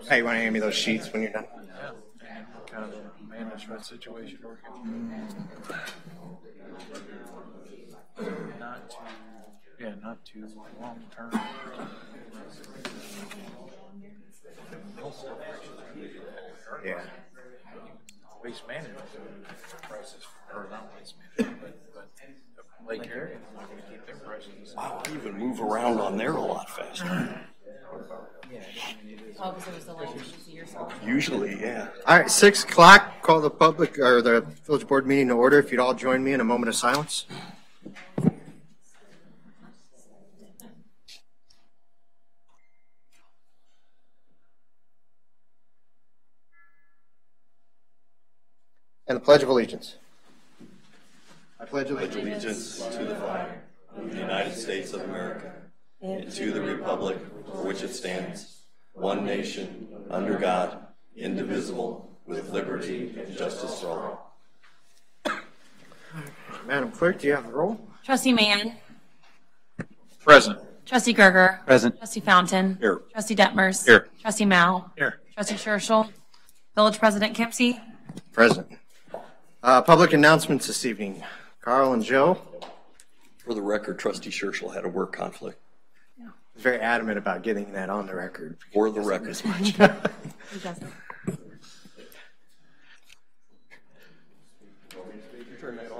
Hey, you want to hand me those sheets when you're done? Yeah, kind of a management situation working. Not too long term. Yeah. Waste management prices, or not waste management, but Lake area, not going to keep their prices. Wow, I even move around on there a lot faster. Oh, because it was the last year. Usually, yeah. All right, 6 o'clock. Call the public or the village board meeting to order. If you'd all join me in a moment of silence. And the Pledge of Allegiance. I pledge Allegiance to the flag of the United States of America and to the republic for which it stands, one nation, under God, indivisible, with liberty and justice for all. Madam Clerk, do you have the roll? Trustee Mann. Present. Trustee Gerger. Present. Trustee Fountain. Here. Trustee Detmers. Here. Trustee Mao. Here. Trustee Churchill. Village President Kempsey. Present. Public announcements this evening. Carl and Joe. For the record, Trustee Churchill had a work conflict. Was very adamant about getting that on the record. For the record.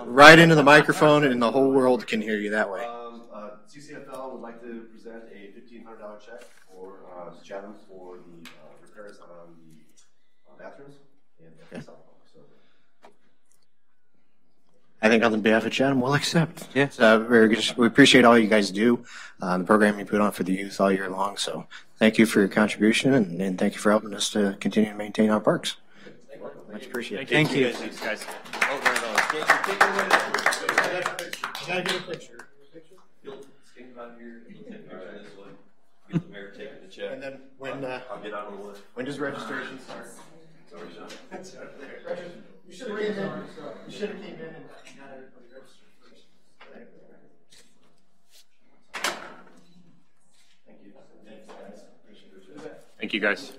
Right into the microphone, and the whole world can hear you that way. CCFL would like to present a $1,500 check for Chatham for the repairs on the bathrooms and the sidewalk. So. I think on behalf of Chatham, we'll accept. Yes. Very good. We appreciate all you guys do, the program you put on for the youth all year long. So thank you for your contribution, and thank you for helping us to continue to maintain our parks. Much appreciated. Thank you. Guys. Gotta get a picture. Stand right here. Get the mayor taking the check. And then when I'll get out of the way. when does registration start? You should have came in. You should have came in and got everybody registered first. Thank you. Thank you, guys.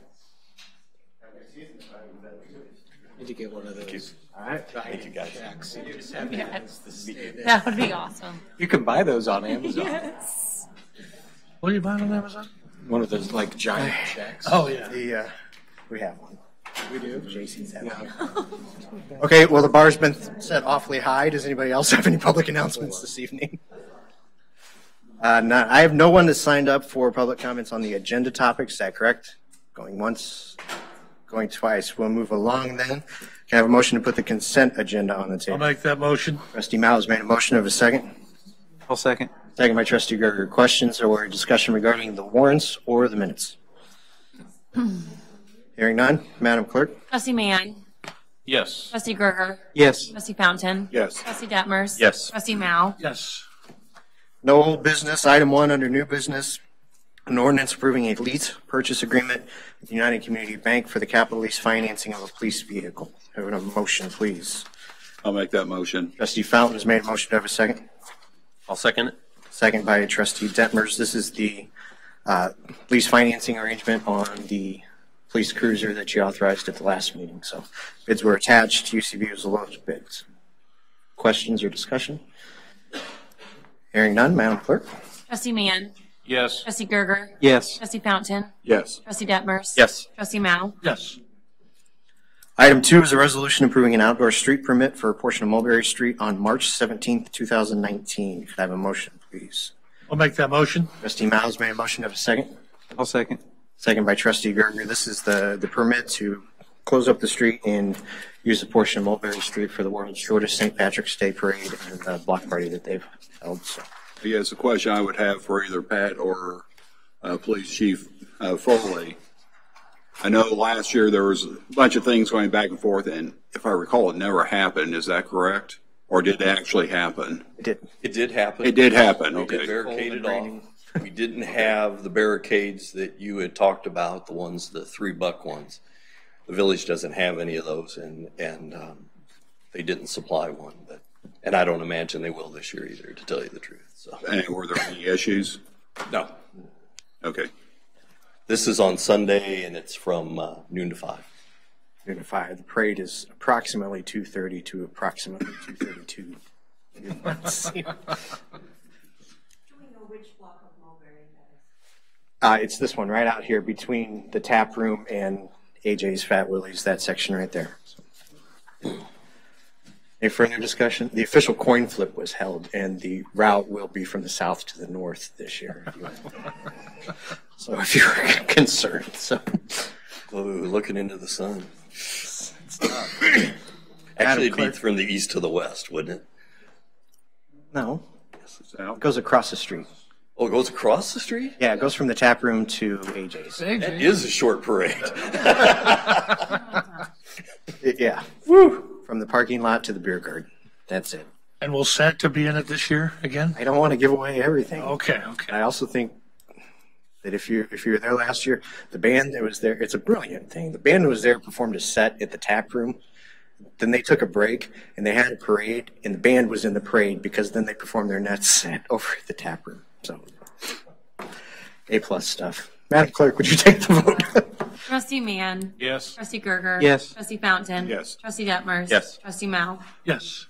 Need to get one of those. All right. Thank you, guys. That would be awesome. You can buy those on Amazon. Yes. What are you buying on Amazon? One of those like giant checks. Oh, yeah. We have one. We do. JC's have one. Okay. Well, the bar's been set awfully high. Does anybody else have any public announcements this evening? I have no one that signed up for public comments on the agenda topics. Is that correct? Going once, going twice. We'll move along then. Can I have a motion to put the consent agenda on the I'll table? make that motion. Trustee Mao has made a motion of a second. I'll second. Second by Trustee Gerger. Questions or discussion regarding the warrants or the minutes? Hearing none. Madam Clerk? Trustee Mann. Yes. Trustee Gerger. Yes. Trustee Fountain. Yes. Trustee Detmers. Yes. Trustee Mao. Yes. No old business. Item 1 under new business. An ordinance approving a lease purchase agreement with United Community Bank for the capital lease financing of a police vehicle. Have a motion, please. I'll make that motion. Trustee Fountain has made a motion. To have a second? I'll second it. Second by Trustee Detmers. This is the lease financing arrangement on the police cruiser that you authorized at the last meeting. So bids were attached. UCB was the lowest bids. Questions or discussion? Hearing none. Madam Clerk? Trustee Mann. Yes. Trustee Gerger. Yes. Trustee Fountain. Yes. Trustee Detmers. Yes. Trustee Mao. Yes. Item 2 is a resolution approving an outdoor street permit for a portion of Mulberry Street on March 17th, 2019. Could I have a motion, please? I'll make that motion. Trustee Miles made a motion. To have a second? I'll second. Second by Trustee Gerger. This is the permit to close up the street and use a portion of Mulberry Street for the world's shortest St. Patrick's Day parade and the block party that they've held. So. Yes, a question I would have for either Pat or Police Chief Foley. I know last year there was a bunch of things going back and forth, and if I recall, it never happened. Is that correct? Or did it actually happen? It did. It did happen. It did happen, We did okay. barricade it off. We didn't have the barricades that you had talked about, the ones, the $3 ones. The village doesn't have any of those, and they didn't supply one. And I don't imagine they will this year either, to tell you the truth. So And were there any issues? no. Okay. This is on Sunday, and it's from noon to 5. Noon to 5. The parade is approximately 2:30 to approximately 2:32. Let's see. Do we know which block of Mulberry that is? It's this one right out here between the tap room and AJ's Fat Willie's, that section right there. So. Any further discussion? The official coin flip was held, and the route will be from the south to the north this year. So if you were concerned, so. Oh, looking into the sun. Actually, it'd be from the east to the west, wouldn't it? No, South. it goes across the street. Oh, it goes across the street? Yeah, it goes from the tap room to AJ's. That is a short parade. Yeah. Woo! From the parking lot to the beer garden. That's it. And will Santa be in it this year again? I don't want to give away everything. Okay. I also think that if you were there last year, the band that was there, it's a brilliant thing. The band was there, performed a set at the tap room. Then they took a break and they had a parade, and the band was in the parade because then they performed their next set over at the tap room. So, A+ stuff. Madam Clerk, would you take the vote? Trustee Mann. Yes. Trustee Gerger. Yes. Trustee Fountain. Yes. Trustee Detmers. Yes. Trustee Mao. Yes.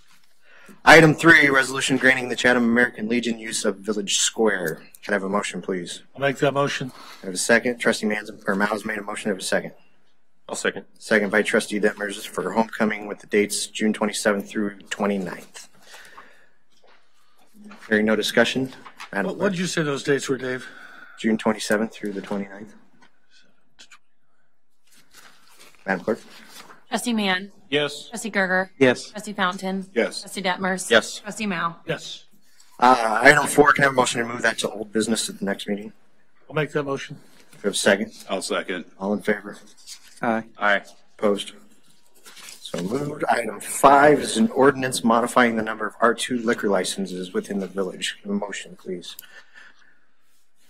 Item 3, resolution granting the Chatham American Legion use of Village Square. Can I have a motion, please? I'll make that motion. I have a second. Trustee Mau's made a motion. I have a second. I'll second. Second by Trustee Detmers for homecoming with the dates June 27th through 29th. Hearing no discussion. Madam What Clerk. did you say those dates were, Dave? June 27th through the 29th. Madam Clerk. Trustee Mann. Yes. Trustee Gerger. Yes. Trustee Fountain. Yes. Trustee Detmers. Yes. Trustee Mao. Yes. Item 4, can I have a motion to move that to old business at the next meeting? I'll make that motion. Do we have a second? I'll second. All in favor? Aye. Aye. Opposed? So moved. Item 5 is an ordinance modifying the number of R2 liquor licenses within the village. Can I have a motion, please?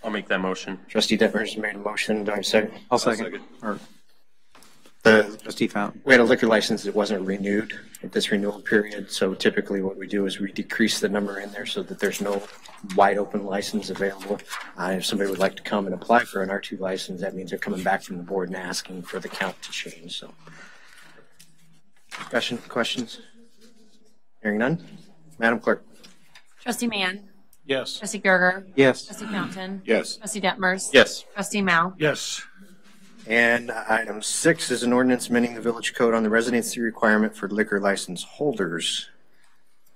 I'll make that motion. Trustee Detmers made a motion. Do I have a second? I'll second. second. Or Trustee Fountain. We had a liquor license that wasn't renewed at this renewal period, so typically what we do is we decrease the number in there so that there's no wide open license available. If somebody would like to come and apply for an R2 license, that means they're coming back from the board and asking for the count to change. So, discussion, questions? Hearing none. Madam Clerk. Trustee Mann. Yes. Trustee Gerger. Yes. Trustee Fountain. Yes. Trustee Detmers. Yes. Trustee Mao. Yes. And item 6 is an ordinance amending the village code on the residency requirement for liquor license holders.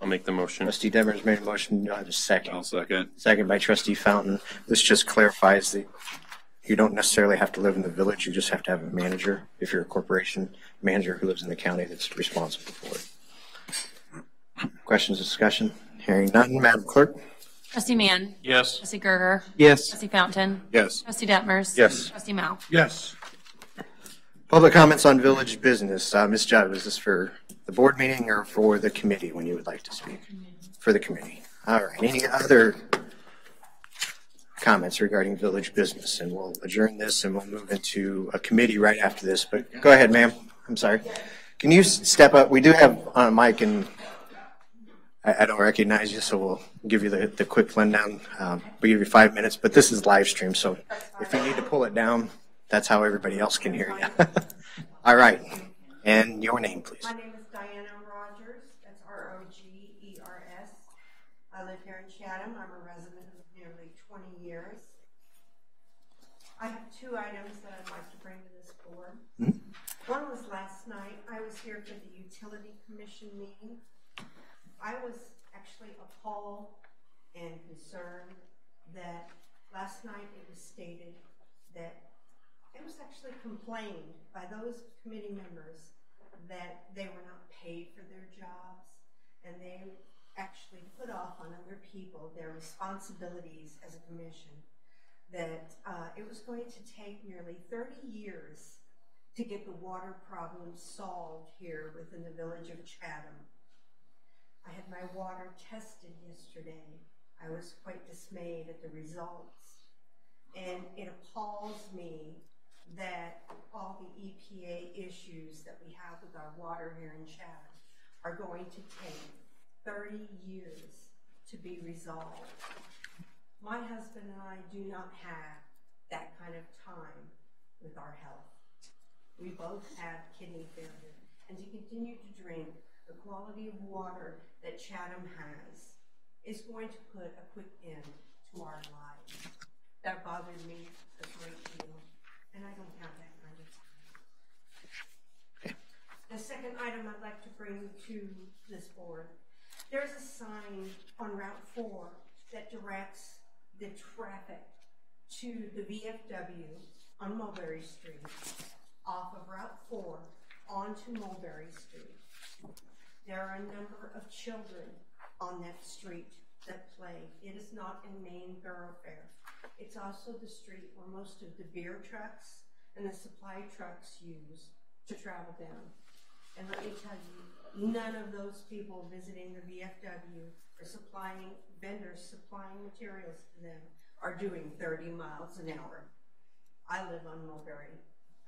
I'll make the motion. Trustee Detmers made a motion. Do I have a I'll second? second. Second by Trustee Fountain. This just clarifies that you don't necessarily have to live in the village. You just have to have a manager, if you're a corporation manager who lives in the county that's responsible for it. Questions, discussion? Hearing none. Madam Clerk? Trustee Mann. Yes. Trustee Gerger. Yes. Trustee Fountain. Yes. Trustee Detmers. Yes. Trustee Mao. Yes. Public comments on village business. Ms. Judd, is this for the board meeting or for the committee when you would like to speak? For the committee. All right. Any other comments regarding village business? And we'll adjourn this and we'll move into a committee right after this. But go ahead, ma'am. I'm sorry. Can you step up? We do have on a mic and I don't recognize you, so we'll give you the quick rundown. We give you 5 minutes, but this is live stream, so if you need to pull it down, that's how everybody else can hear you. All right. And your name, please. My name is Diana Rogers. That's Rogers. I live here in Chatham. I'm a resident of nearly 20 years. I have 2 items that I'd like to bring to this board. Mm-hmm. One was last night. I was here for the Utility Commission meeting. I was actually appalled and concerned that last night it was stated that it was actually complained by those committee members that they were not paid for their jobs, and they actually put off on other people their responsibilities as a commission, that it was going to take nearly 30 years to get the water problem solved here within the village of Chatham. I had my water tested yesterday. I was quite dismayed at the results. And it appalls me that all the EPA issues that we have with our water here in Chatham are going to take 30 years to be resolved. My husband and I do not have that kind of time with our health. We both have kidney failure, and to continue to drink the quality of water that Chatham has is going to put a quick end to our lives. That bothered me a great deal, and I don't have that kind of time. The second item I'd like to bring to this board, there's a sign on Route 4 that directs the traffic to the VFW on Mulberry Street, off of Route 4 onto Mulberry Street. There are a number of children on that street that play. It is not a main thoroughfare. It's also the street where most of the beer trucks and the supply trucks use to travel down. And let me tell you, none of those people visiting the VFW or vendors supplying materials to them are doing 30 miles an hour. I live on Mulberry.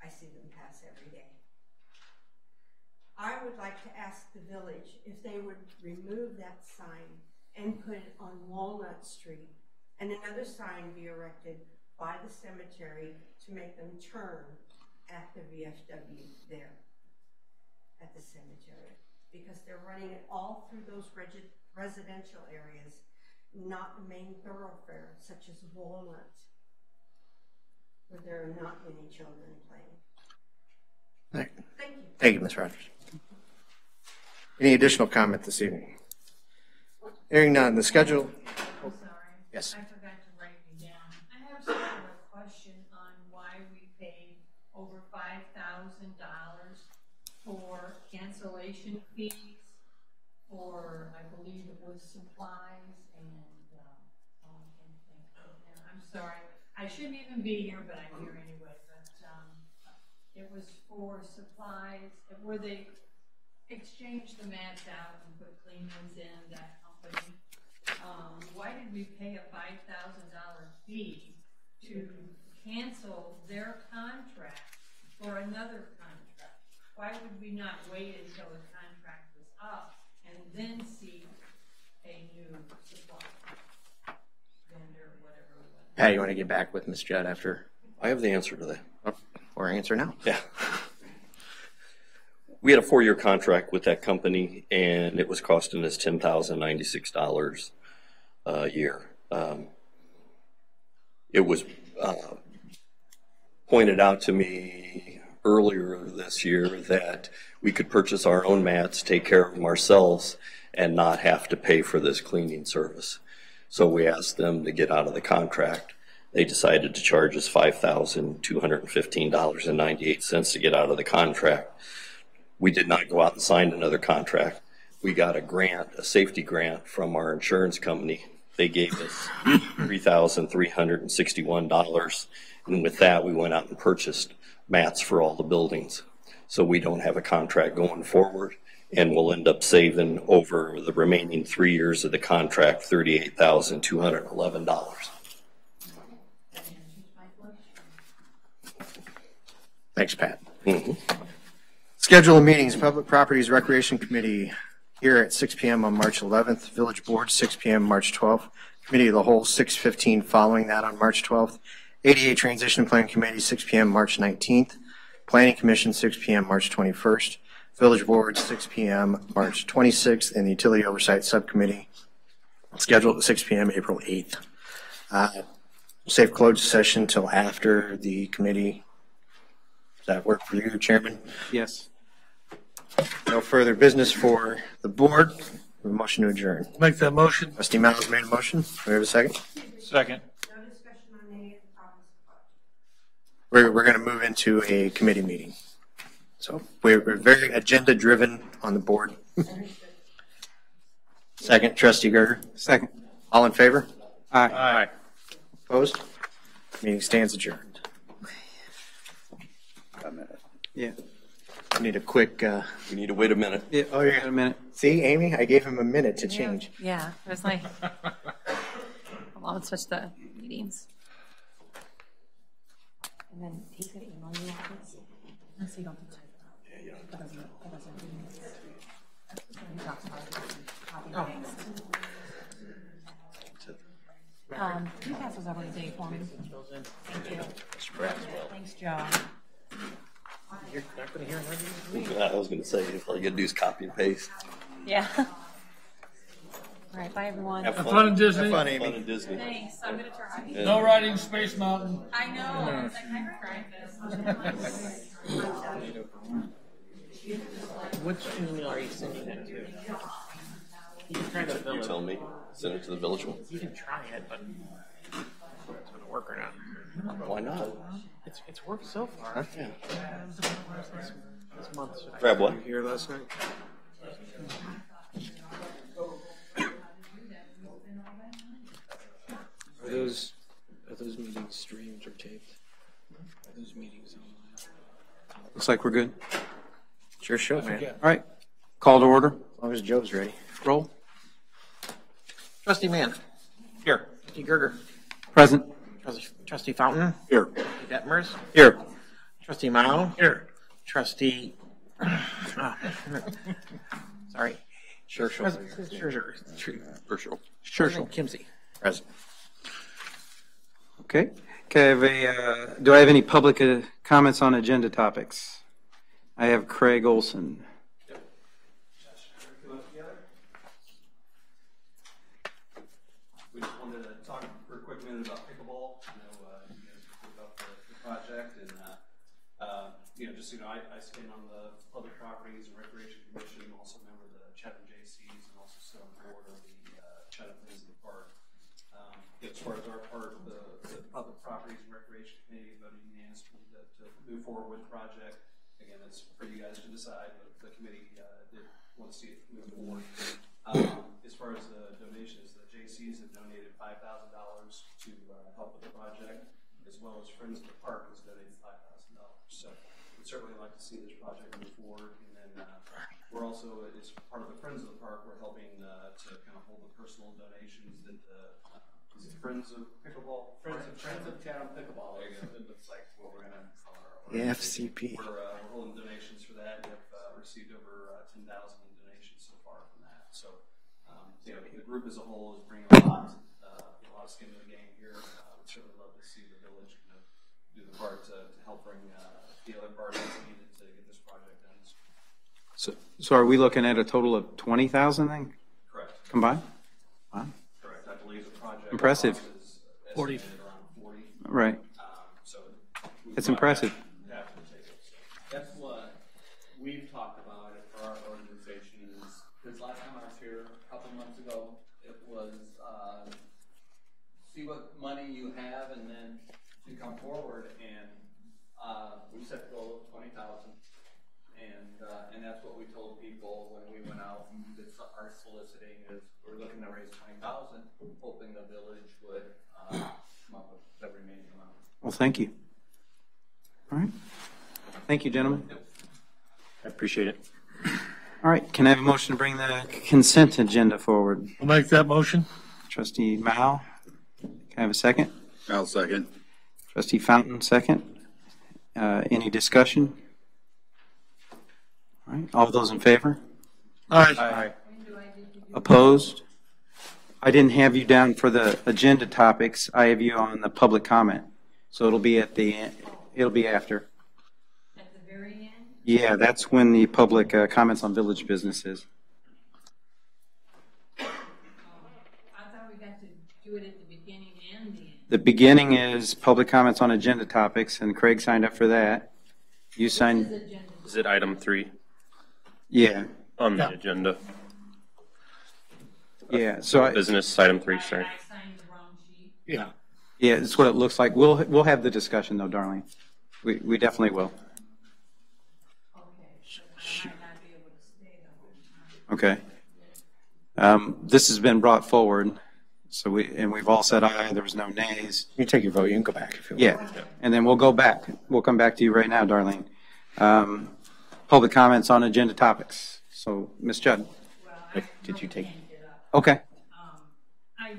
I see them pass every day. I would like to ask the village if they would remove that sign and put it on Walnut Street, and another sign be erected by the cemetery to make them turn at the VFW there at the cemetery, because they're running it all through those residential areas, not the main thoroughfare such as Walnut, where there are not many children playing. Thank you. Thank you, Ms. Rogers. Any additional comment this evening? Hearing none, the schedule. I'm sorry. Yes. I forgot to write you down. I have sort of a question on why we paid over $5,000 for cancellation fees for, I believe it was supplies and I'm sorry. I shouldn't even be here, but I'm here anyway. But it was for supplies where they exchanged the mats out and put clean ones in, that company. Why did we pay a $5,000 fee to cancel their contract for another contract? Why would we not wait until the contract was up and then seek a new supply vendor or whatever it was? Pat, you want to get back with Ms. Judd after? I have the answer to that. Or answer now? Yeah. We had a 4-year contract with that company, and it was costing us $10,096 a year. It was pointed out to me earlier this year that we could purchase our own mats, take care of them ourselves, and not have to pay for this cleaning service. So we asked them to get out of the contract. They decided to charge us $5,215.98 to get out of the contract. We did not go out and sign another contract. We got a grant, a safety grant from our insurance company. They gave us $3,361, and with that we went out and purchased mats for all the buildings. So we don't have a contract going forward, and we'll end up saving over the remaining 3 years of the contract $38,211. Thanks, Pat. Mm-hmm. Schedule of meetings, Public Properties Recreation Committee here at 6 p.m. on March 11th. Village Board, 6 p.m. March 12th. Committee of the Whole, 6:15 following that on March 12th. ADA Transition Plan Committee, 6 p.m. March 19th. Planning Commission, 6 p.m. March 21st. Village Board, 6 p.m. March 26th. And the Utility Oversight Subcommittee, scheduled at 6 p.m. April 8th. Safe closed session till after the committee. Does that work for you, Chairman? Yes. No further business for the board. We have a motion to adjourn. Make that motion. Trustee Miles made a motion. Do we have a second? Second. No discussion on any of the topics. We're going to move into a committee meeting. So we're very agenda driven on the board. Second, Trustee Gerger. Second. All in favor? Aye. Aye. Opposed? Meeting stands adjourned. A minute. Yeah. I need a quick. We need to wait a minute. Yeah. Oh, yeah. A minute. See, Amy, I gave him a minute to change. Yeah, it was like, I'll switch the meetings. And then he's going to email you all this. So you don't have to type it out. That doesn't Can you pass those over to Dave for me? Thank you. Thanks, Joe. You're not going to hear him. I was going to say, all you got to do is copy and paste. Yeah. All right, bye, everyone. Have fun in Disney. Have fun, Fun Amy. in Disney. Thanks, I'm gonna try. Yeah. No riding Space Mountain. I know, it's like, I tried this. Which email are you sending that to? You can try the You village. tell me. Send it to the village one. You can try it, but it's going to work or not. Why not? It's worked so far. Yeah. This month. Grab what? Here last night. Are those meetings streamed or taped? Are those meetings online? Looks like we're good. It's your show, man. All right. Call to order. As long as Joe's ready. Roll. Trustee Mann. Here. Trustee Gerger. Present. Trustee Fountain. Here. Trustee Detmers. Here. Trustee Mao. Here. Trustee. Sorry. Sure. Sure. Kimsey. Present. Okay. Do I have any public comments on agenda topics? I have Craig Olson. We just wanted to talk for a quick minute about pickleball. I know you guys talked about the project, and just I stand on the Public Properties and Recreation Commission, also a member of the Chatham JCs, and also sit on the board of the Chatham Plains of the Park. As far as our part, the Public Properties and Recreation Committee voted unanimously to move forward with the project. Again, it's for you guys to decide, but the committee did want to see it move forward. As far as the donations, the JCs have donated $5,000 to help with the project, as well as Friends of the Park has donated $5,000. So we'd certainly like to see this project move forward. And then we're also, as part of the Friends of the Park, we're helping to kind of hold the personal donations that is it Friends of Pickleball? Friends of Chatham Pickleball. There you go. It looks like what we're going to call our FCP. We're holding donations for that. We have received over 10,000 in donations so far from that. So, the group as a whole is bringing a lot of skin in the game here. We'd certainly love to see the village kind of do the part to help bring the other parties needed to get this project done. So are we looking at a total of 20,000 then? Correct. Combined? Wow. Correct. I believe the project Impressive. is 40. estimated around 40. Right. So It's impressive. That's what we've talked about it for our organization is, because last time I was here a couple months ago, it was see what money you have and then to come forward, and we set the goal of 20,000, and that's what we told people when we went out and did our soliciting is we're looking to raise 20,000, hoping the village would come up with the remaining amount. Well, thank you. All right. Thank you, gentlemen. I appreciate it. All right. Can I have a motion to bring the consent agenda forward? I'll make that motion. Trustee Mao. Can I have a second? I'll second. Trustee Fountain, second. Any discussion? All right. All those in favor? Aye. Opposed? I didn't have you down for the agenda topics. I have you on the public comment. So it'll be at the end. It'll be after. At the very end? Yeah, that's when the public comments on village businesses. I thought we got to do it at the beginning and the end. The beginning is public comments on agenda topics, and Craig signed up for that. You signed. Is it item 3 Yeah. on the agenda? Yeah. So Business item 3, sorry. I signed the wrong sheet. Yeah. yeah, it's what it looks like. We'll have the discussion though, darling. We definitely will. Okay, but I might not be able to stay the whole time. Okay. This has been brought forward, so we've all said aye. There was no nays. You take your vote. You can go back if you want. Yeah, and then we'll go back. We'll come back to you right now, Darlene. Public comments on agenda topics. So, Ms. Judd. Did you take? Okay. I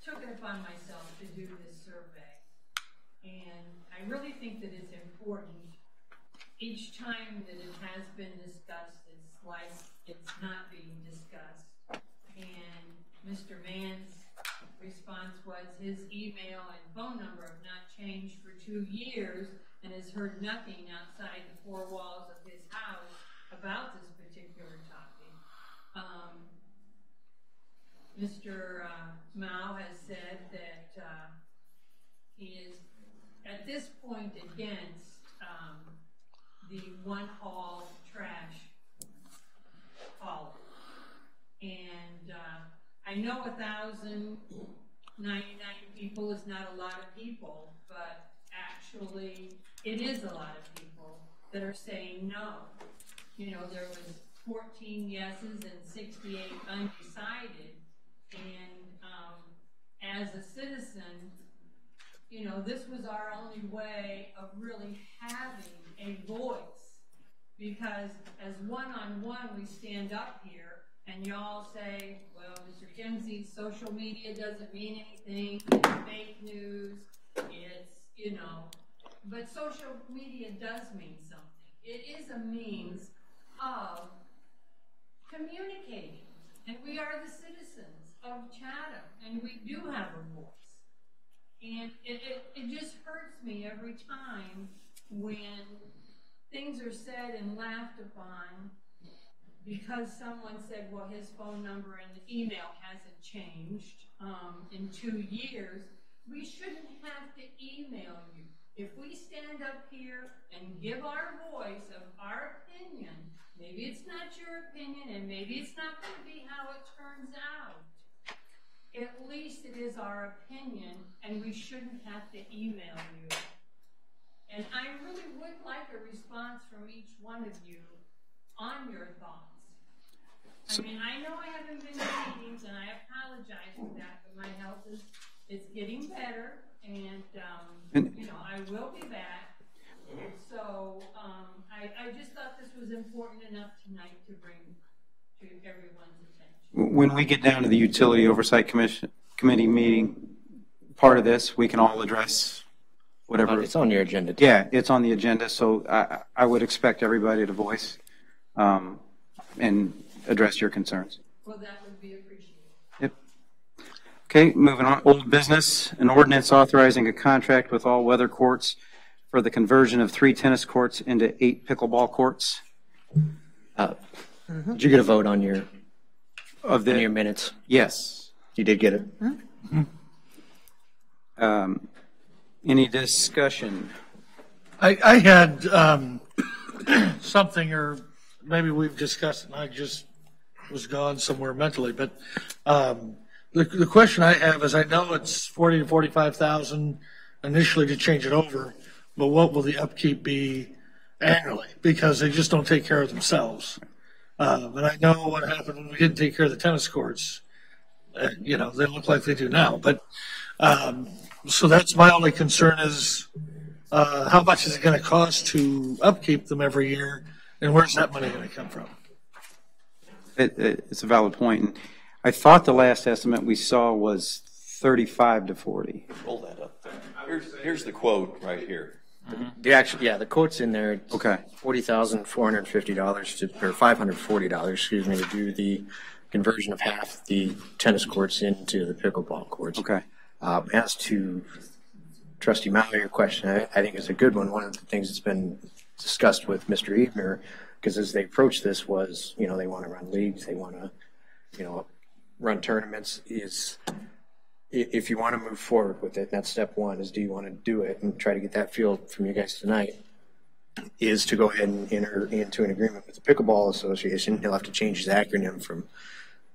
took it upon myself to do this survey, and I really think that it's important. Each time that it has been discussed, it's like it's not being discussed. And Mr. Mann's response was his email and phone number have not changed for 2 years and has heard nothing outside the 4 walls of his house about this particular topic. Mr. Mao has said that he is at this point against the one hall trash policy. And I know 1,099 people is not a lot of people, but actually it is a lot of people that are saying no. You know, there was 14 yeses and 68 undecided. And as a citizen, you know, this was our only way of really having a voice, because as one-on-one we stand up here and y'all say, well, Mr. Kimsey, social media doesn't mean anything, it's fake news, it's, you know, but social media does mean something. It is a means of communicating, and we are the citizens of Chatham, and we do have a voice. And it just hurts me every time when things are said and laughed upon because someone said, well, his phone number and the email hasn't changed in 2 years. We shouldn't have to email you. If we stand up here and give our voice of our opinion, maybe it's not your opinion and maybe it's not going to be how it turns out. At least it is our opinion, and we shouldn't have to email you. And I really would like a response from each one of you on your thoughts. I mean, I know I haven't been to meetings, and I apologize for that, but my health is getting better, and you know, I will be back. So I just thought this was important enough tonight to bring to everyone's attention. When we get down to the Utility Oversight Committee meeting, part of this, we can all address whatever. It's on your agenda. Yeah, it's on the agenda, so I would expect everybody to voice and address your concerns. Well, that would be appreciated. Yep. Okay, moving on. Old business, an ordinance authorizing a contract with All Weather Courts for the conversion of 3 tennis courts into 8 pickleball courts. Did you get a vote on your minutes? Yes. You did get it? Any discussion? I had something, or maybe we've discussed it and I just was gone somewhere mentally, but the question I have is, I know it's 40 to 45,000 initially to change it over, but what will the upkeep be annually? Because they just don't take care of themselves. But I know what happened when we didn't take care of the tennis courts. You know, they look like they do now. But so that's my only concern is how much is it going to cost to upkeep them every year, and where's that money going to come from? It's a valid point. And I thought the last estimate we saw was 35 to 40. Roll that up there. Here's the quote right here. The quote's in there. Okay. $40,450 or $540, excuse me, to do the conversion of half the tennis courts into the pickleball courts. Okay. As to Trustee Mao, your question, I think is a good one. One of the things that's been discussed with Mr. Ebner, because as they approach this was, you know, they want to run leagues, they want to, you know, run tournaments, is if you want to move forward with it, that's step one, is do you want to do it and try to get that feel from you guys tonight, is to go ahead and enter into an agreement with the Pickleball Association. He'll have to change his acronym from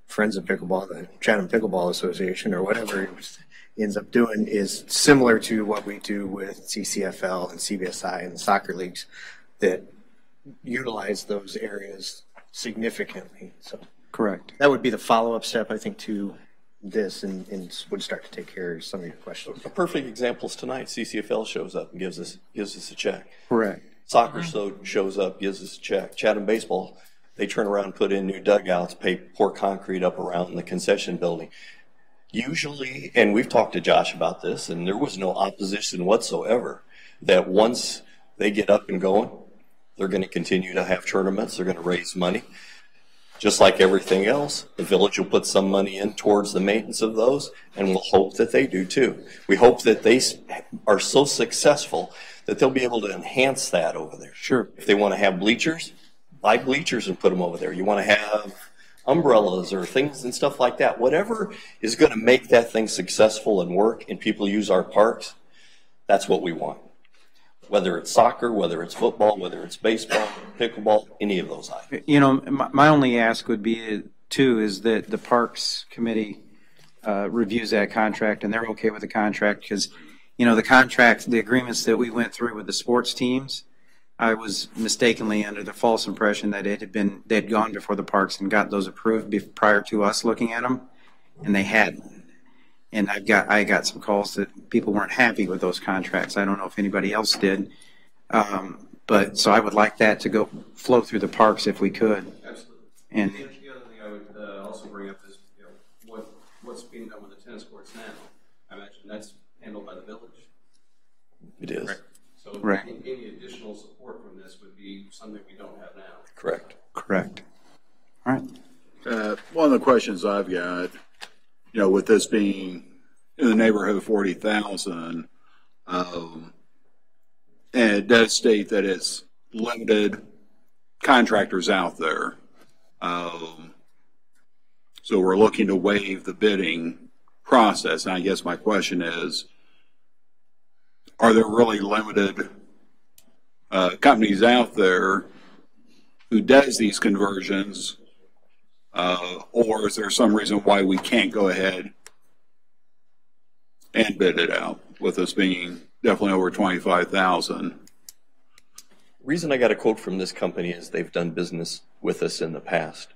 Friends of Pickleball to Chatham Pickleball Association or whatever he ends up doing, is similar to what we do with CCFL and CBSI and the soccer leagues that utilize those areas significantly. So correct. That would be the follow-up step, I think, to this, and would start to take care of some of your questions. A perfect example is tonight. CCFL shows up and gives us a check. Correct. Soccer shows up, gives us a check. Chatham Baseball, they turn around and put in new dugouts, pour concrete up around the concession building. Usually, and we've talked to Josh about this, and there was no opposition whatsoever, that once they get up and going, they're going to continue to have tournaments, they're going to raise money. Just like everything else, the village will put some money in towards the maintenance of those, and we'll hope that they do too. We hope that they are so successful that they'll be able to enhance that over there. Sure. If they want to have bleachers, buy bleachers and put them over there. You want to have umbrellas or things and stuff like that. Whatever is going to make that thing successful and work and people use our parks, that's what we want. Whether it's soccer, whether it's football, whether it's baseball, pickleball, any of those items. You know, my only ask would be, too, is that the Parks Committee reviews that contract, and they're okay with the contract, because, you know, the contract, the agreements that we went through with the sports teams, I was mistakenly under the false impression that they'd gone before the parks and got those approved prior to us looking at them, and they hadn't. And I got some calls that people weren't happy with those contracts. I don't know if anybody else did. But so I would like that to go flow through the parks if we could. Absolutely. And the other thing I would also bring up is, you know, what's being done with the tennis courts now. I imagine that's handled by the village. It is. Right. So right. Any additional support from this would be something we don't have now. Correct. Correct. All right. One of the questions I've got, you know, with this being in the neighborhood of 40,000, and it does state that it's limited contractors out there. So we're looking to waive the bidding process. And I guess my question is, are there really limited companies out there who does these conversions? Or is there some reason why we can't go ahead and bid it out, with us being definitely over 25,000? Reason I got a quote from this company is they've done business with us in the past.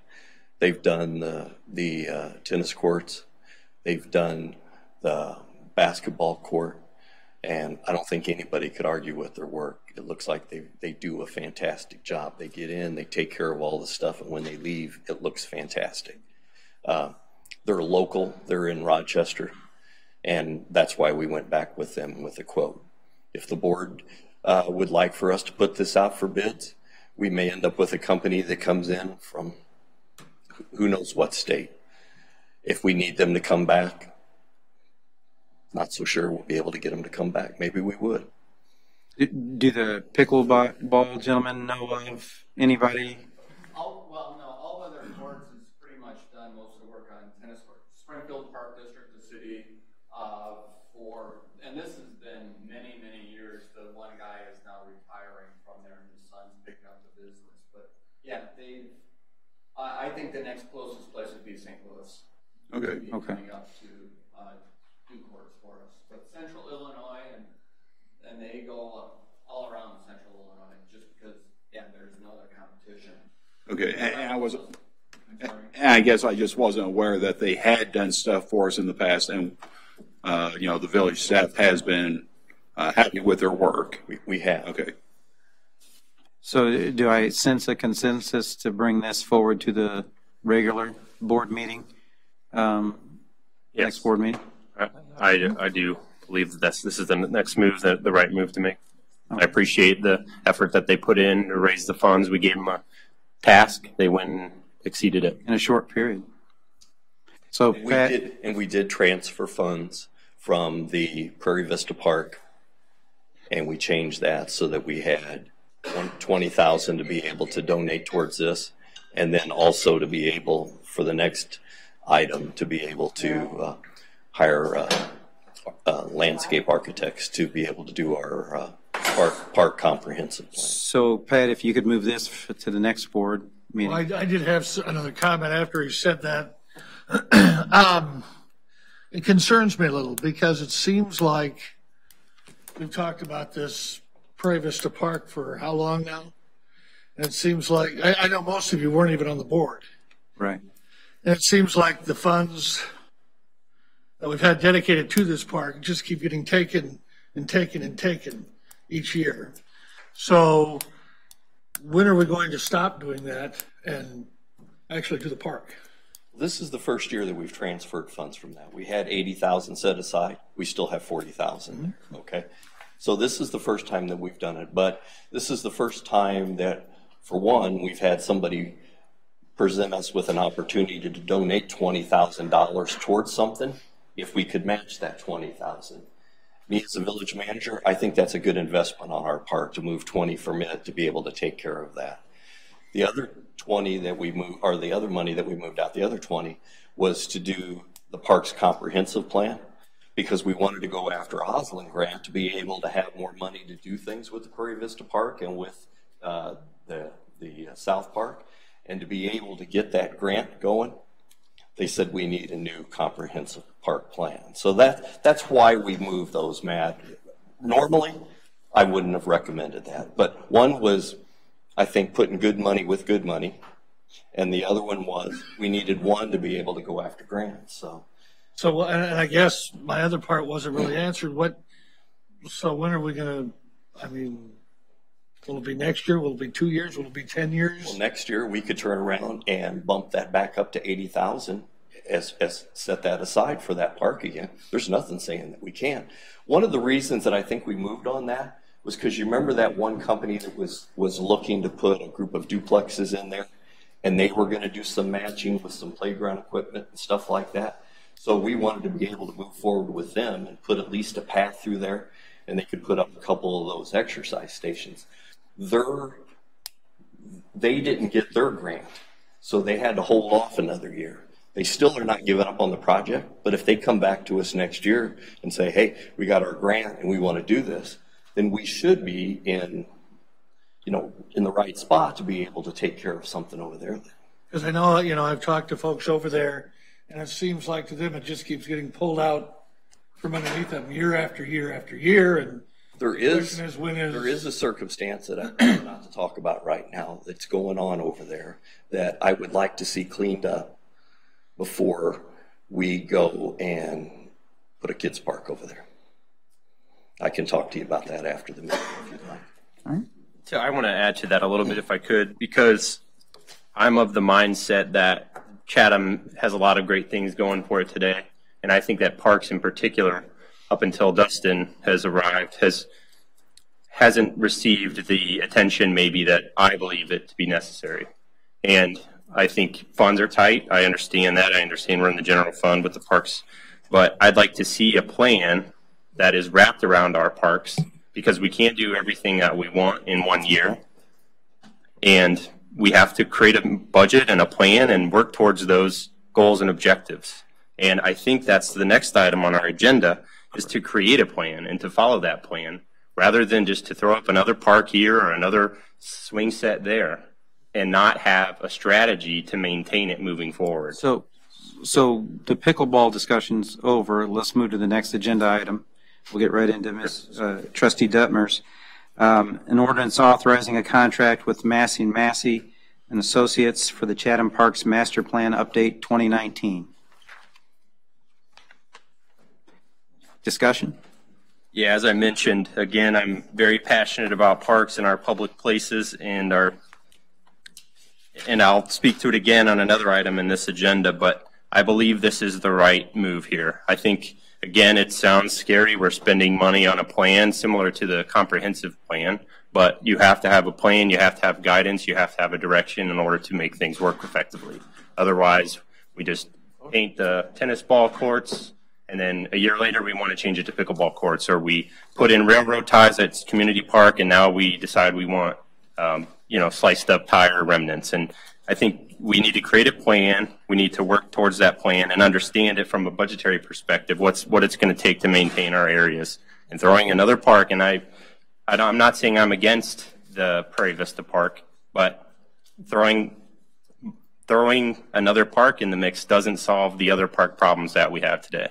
They've done the tennis courts, they've done the basketball court, and I don't think anybody could argue with their work. It looks like they do a fantastic job. They get in, they take care of all the stuff, and when they leave, it looks fantastic. They're local, they're in Rochester, and that's why we went back with them with a quote. If the board would like for us to put this out for bids, we may end up with a company that comes in from who knows what state. If we need them to come back, not so sure we'll be able to get them to come back. Maybe we would. Do the pickleball gentlemen know of anybody? All weather courts has pretty much done most of the work on tennis courts. Springfield Park District, the city, and this has been many, many years. The one guy is now retiring from there, and his son's picking up the business. But yeah, I think the next closest place would be St. Louis. Okay. Coming up to do courts for us, but Central Illinois and they go all around Central Illinois, just because there's no other competition. Okay, and I guess I just wasn't aware that they had done stuff for us in the past, and you know, the village staff has been happy with their work. We have. Okay. So do I sense a consensus to bring this forward to the regular board meeting? Next board meeting? I do believe that this is the next move, the right move to make. I appreciate the effort that they put in to raise the funds. We gave them a task. They went and exceeded it. In a short period. So we did transfer funds from the Prairie Vista Park, and we changed that so that we had $20,000 to be able to donate towards this, and then also to be able, for the next item, to be able to hire landscape architects to be able to do our park comprehensive plan. So, Pat, if you could move this to the next board meeting. Well, I did have another comment after he said that. It concerns me a little, because it seems like we've talked about this Prairie Vista Park for how long now? And it seems like, I know most of you weren't even on the board. Right. And it seems like the funds that we've had dedicated to this park just keep getting taken and taken and taken each year. So when are we going to stop doing that and actually do the park? This is the first year that we've transferred funds from that. We had 80,000 set aside. We still have 40,000 there, okay? So this is the first time that we've done it, but this is the first time that, for one, we've had somebody present us with an opportunity to donate $20,000 towards something if we could match that $20,000. Me as a village manager, I think that's a good investment on our part to move 20 from it to be able to take care of that. The other 20 that we moved, or the other money that we moved out, the other 20 was to do the park's comprehensive plan, because we wanted to go after Osland grant to be able to have more money to do things with the Prairie Vista Park and with the South Park, and to be able to get that grant going. They said we need a new comprehensive park plan. So that's why we moved those, Matt. Normally, I wouldn't have recommended that. But one was, I think, putting good money with good money. And the other one was we needed one to be able to go after grants. So, and I guess my other part wasn't really answered. So when are we going to, I mean, will it be next year? Will it be 2 years? Will it be 10 years? Well, next year we could turn around and bump that back up to 80,000 as set that aside for that park again. There's nothing saying that we can't. One of the reasons that I think we moved on that was because you remember that one company that was looking to put a group of duplexes in there, and they were going to do some matching with some playground equipment and stuff like that. So we wanted to be able to move forward with them and put at least a path through there, and they could put up a couple of those exercise stations. They didn't get their grant, so they had to hold off another year. They still are not giving up on the project, but if they come back to us next year and say, hey, we got our grant and we want to do this, then we should be in the right spot to be able to take care of something over there. Because I know, I've talked to folks over there, and it seems like to them it just keeps getting pulled out from underneath them year after year after year. And there is a circumstance that I'm not to talk about right now that's going on over there that I would like to see cleaned up before we go and put a kids park over there. I can talk to you about that after the meeting if you'd like. All right. So I want to add to that a little bit if I could, because I'm of the mindset that Chatham has a lot of great things going for it today. And I think that Parks in particular, up until Dustin has arrived, hasn't received the attention maybe that I believe it to be necessary. And I think funds are tight. I understand that. I understand we're in the general fund with the parks. But I'd like to see a plan that is wrapped around our parks, because we can't do everything that we want in 1 year. And we have to create a budget and a plan and work towards those goals and objectives. And I think that's the next item on our agenda, is to create a plan and to follow that plan, rather than just to throw up another park here or another swing set there and not have a strategy to maintain it moving forward. So the pickleball discussion's over. Let's move to the next agenda item. We'll get right into Trustee Detmers. An ordinance authorizing a contract with Massey & Massey and Associates for the Chatham Parks Master Plan Update 2019. Discussion? Yeah, as I mentioned, again, I'm very passionate about parks and our public places, and I'll speak to it again on another item in this agenda, but I believe this is the right move here. I think, again, it sounds scary. We're spending money on a plan similar to the comprehensive plan, but you have to have a plan, you have to have guidance, you have to have a direction in order to make things work effectively. Otherwise, we just paint the tennis ball courts, and then a year later we want to change it to pickleball courts, or we put in railroad ties at community park, and now we decide we want sliced up tire remnants. And I think we need to create a plan. We need to work towards that plan and understand it from a budgetary perspective, what it's going to take to maintain our areas. And throwing another park, and I'm not saying I'm against the Prairie Vista Park, but throwing another park in the mix doesn't solve the other park problems that we have today.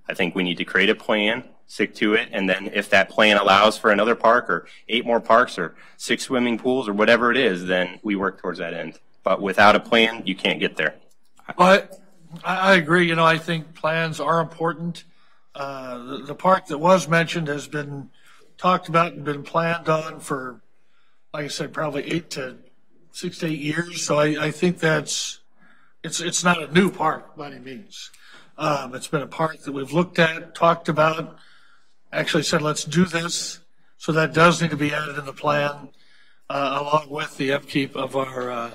I think we need to create a plan, stick to it, and then if that plan allows for another park or 8 more parks or 6 swimming pools or whatever it is, then we work towards that end. But without a plan, you can't get there. But I agree. I think plans are important. The park that was mentioned has been talked about and been planned on for, like I said, probably 6 to 8 years. So I think it's not a new park by any means. It's been a park that we've looked at, talked about, actually said, let's do this. So that does need to be added in the plan, along with the upkeep of our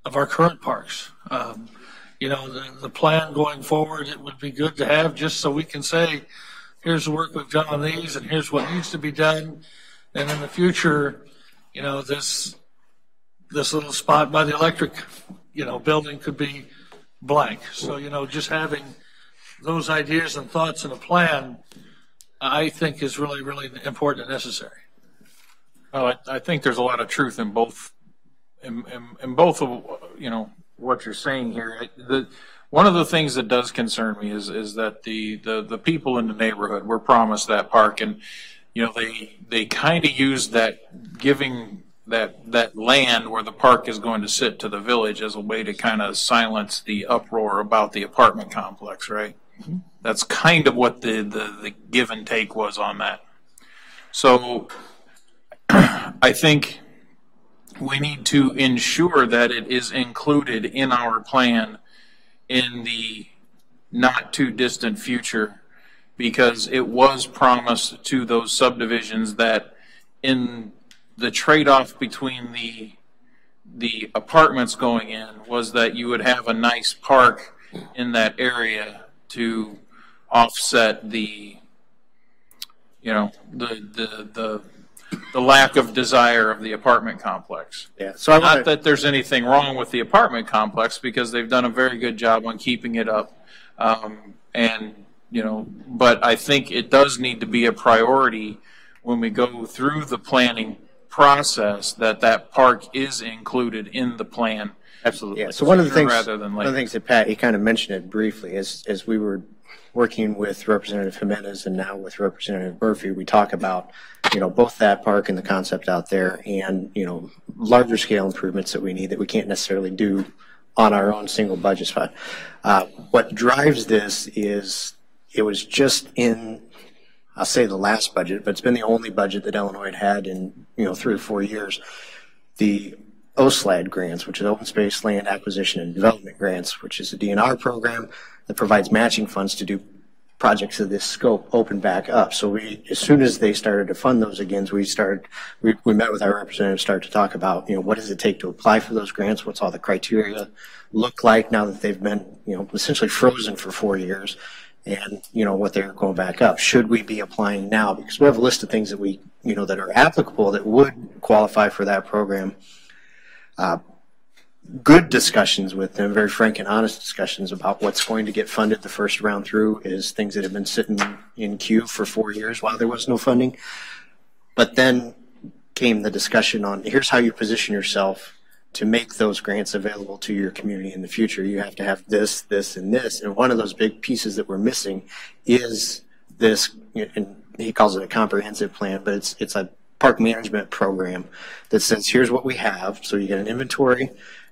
of our current parks. You know, the plan going forward, it would be good to have just so we can say, here's the work we've done on these and here's what needs to be done. And in the future, you know, this little spot by the electric, you know, building could be blank. So, you know, just having those ideas and thoughts in a plan, I think is really, really important and necessary. Well, I think there's a lot of truth in both, in both of, you know, what you're saying here. One of the things that does concern me is that the people in the neighborhood were promised that park, and you know they kind of use that giving that land where the park is going to sit to the village as a way to kind of silence the uproar about the apartment complex, right? Mm-hmm. That's kind of what the give and take was on that. So I think we need to ensure that it is included in our plan in the not too distant future, because it was promised to those subdivisions that in the trade-off between the apartments going in was that you would have a nice park in that area to offset the, you know, the lack of desire of the apartment complex. Yeah. So not that there's anything wrong with the apartment complex, because they've done a very good job on keeping it up. And, you know, but I think it does need to be a priority when we go through the planning process that park is included in the plan. Absolutely. Yeah. So one of the things, rather than one of the things that Pat, he kind of mentioned it briefly, as we were working with Representative Jimenez and now with Representative Murphy, we talk about, you know, both that park and the concept out there, and, you know, larger scale improvements that we need that we can't necessarily do on our own single budget spot. What drives this is it was just in, I'll say the last budget, but it's been the only budget that Illinois had in, you know, 3 or 4 years. The OSLAD grants, which is Open Space Land Acquisition and Development Grants, which is a DNR program that provides matching funds to do projects of this scope, open back up. So we, as soon as they started to fund those again, we met with our representatives, started to talk about, you know, what does it take to apply for those grants? What's all the criteria look like now that they've been, you know, essentially frozen for 4 years, and, you know, what they're going back up. Should we be applying now? Because we have a list of things that we, you know, that are applicable that would qualify for that program. Good discussions with them, very frank and honest discussions about what's going to get funded the first round through is things that have been sitting in queue for 4 years while there was no funding. But then came the discussion on, here's how you position yourself to make those grants available to your community in the future. You have to have this, this, and this. And one of those big pieces that we're missing is this, and he calls it a comprehensive plan, but it's a park management program that says, here's what we have. So you get an inventory,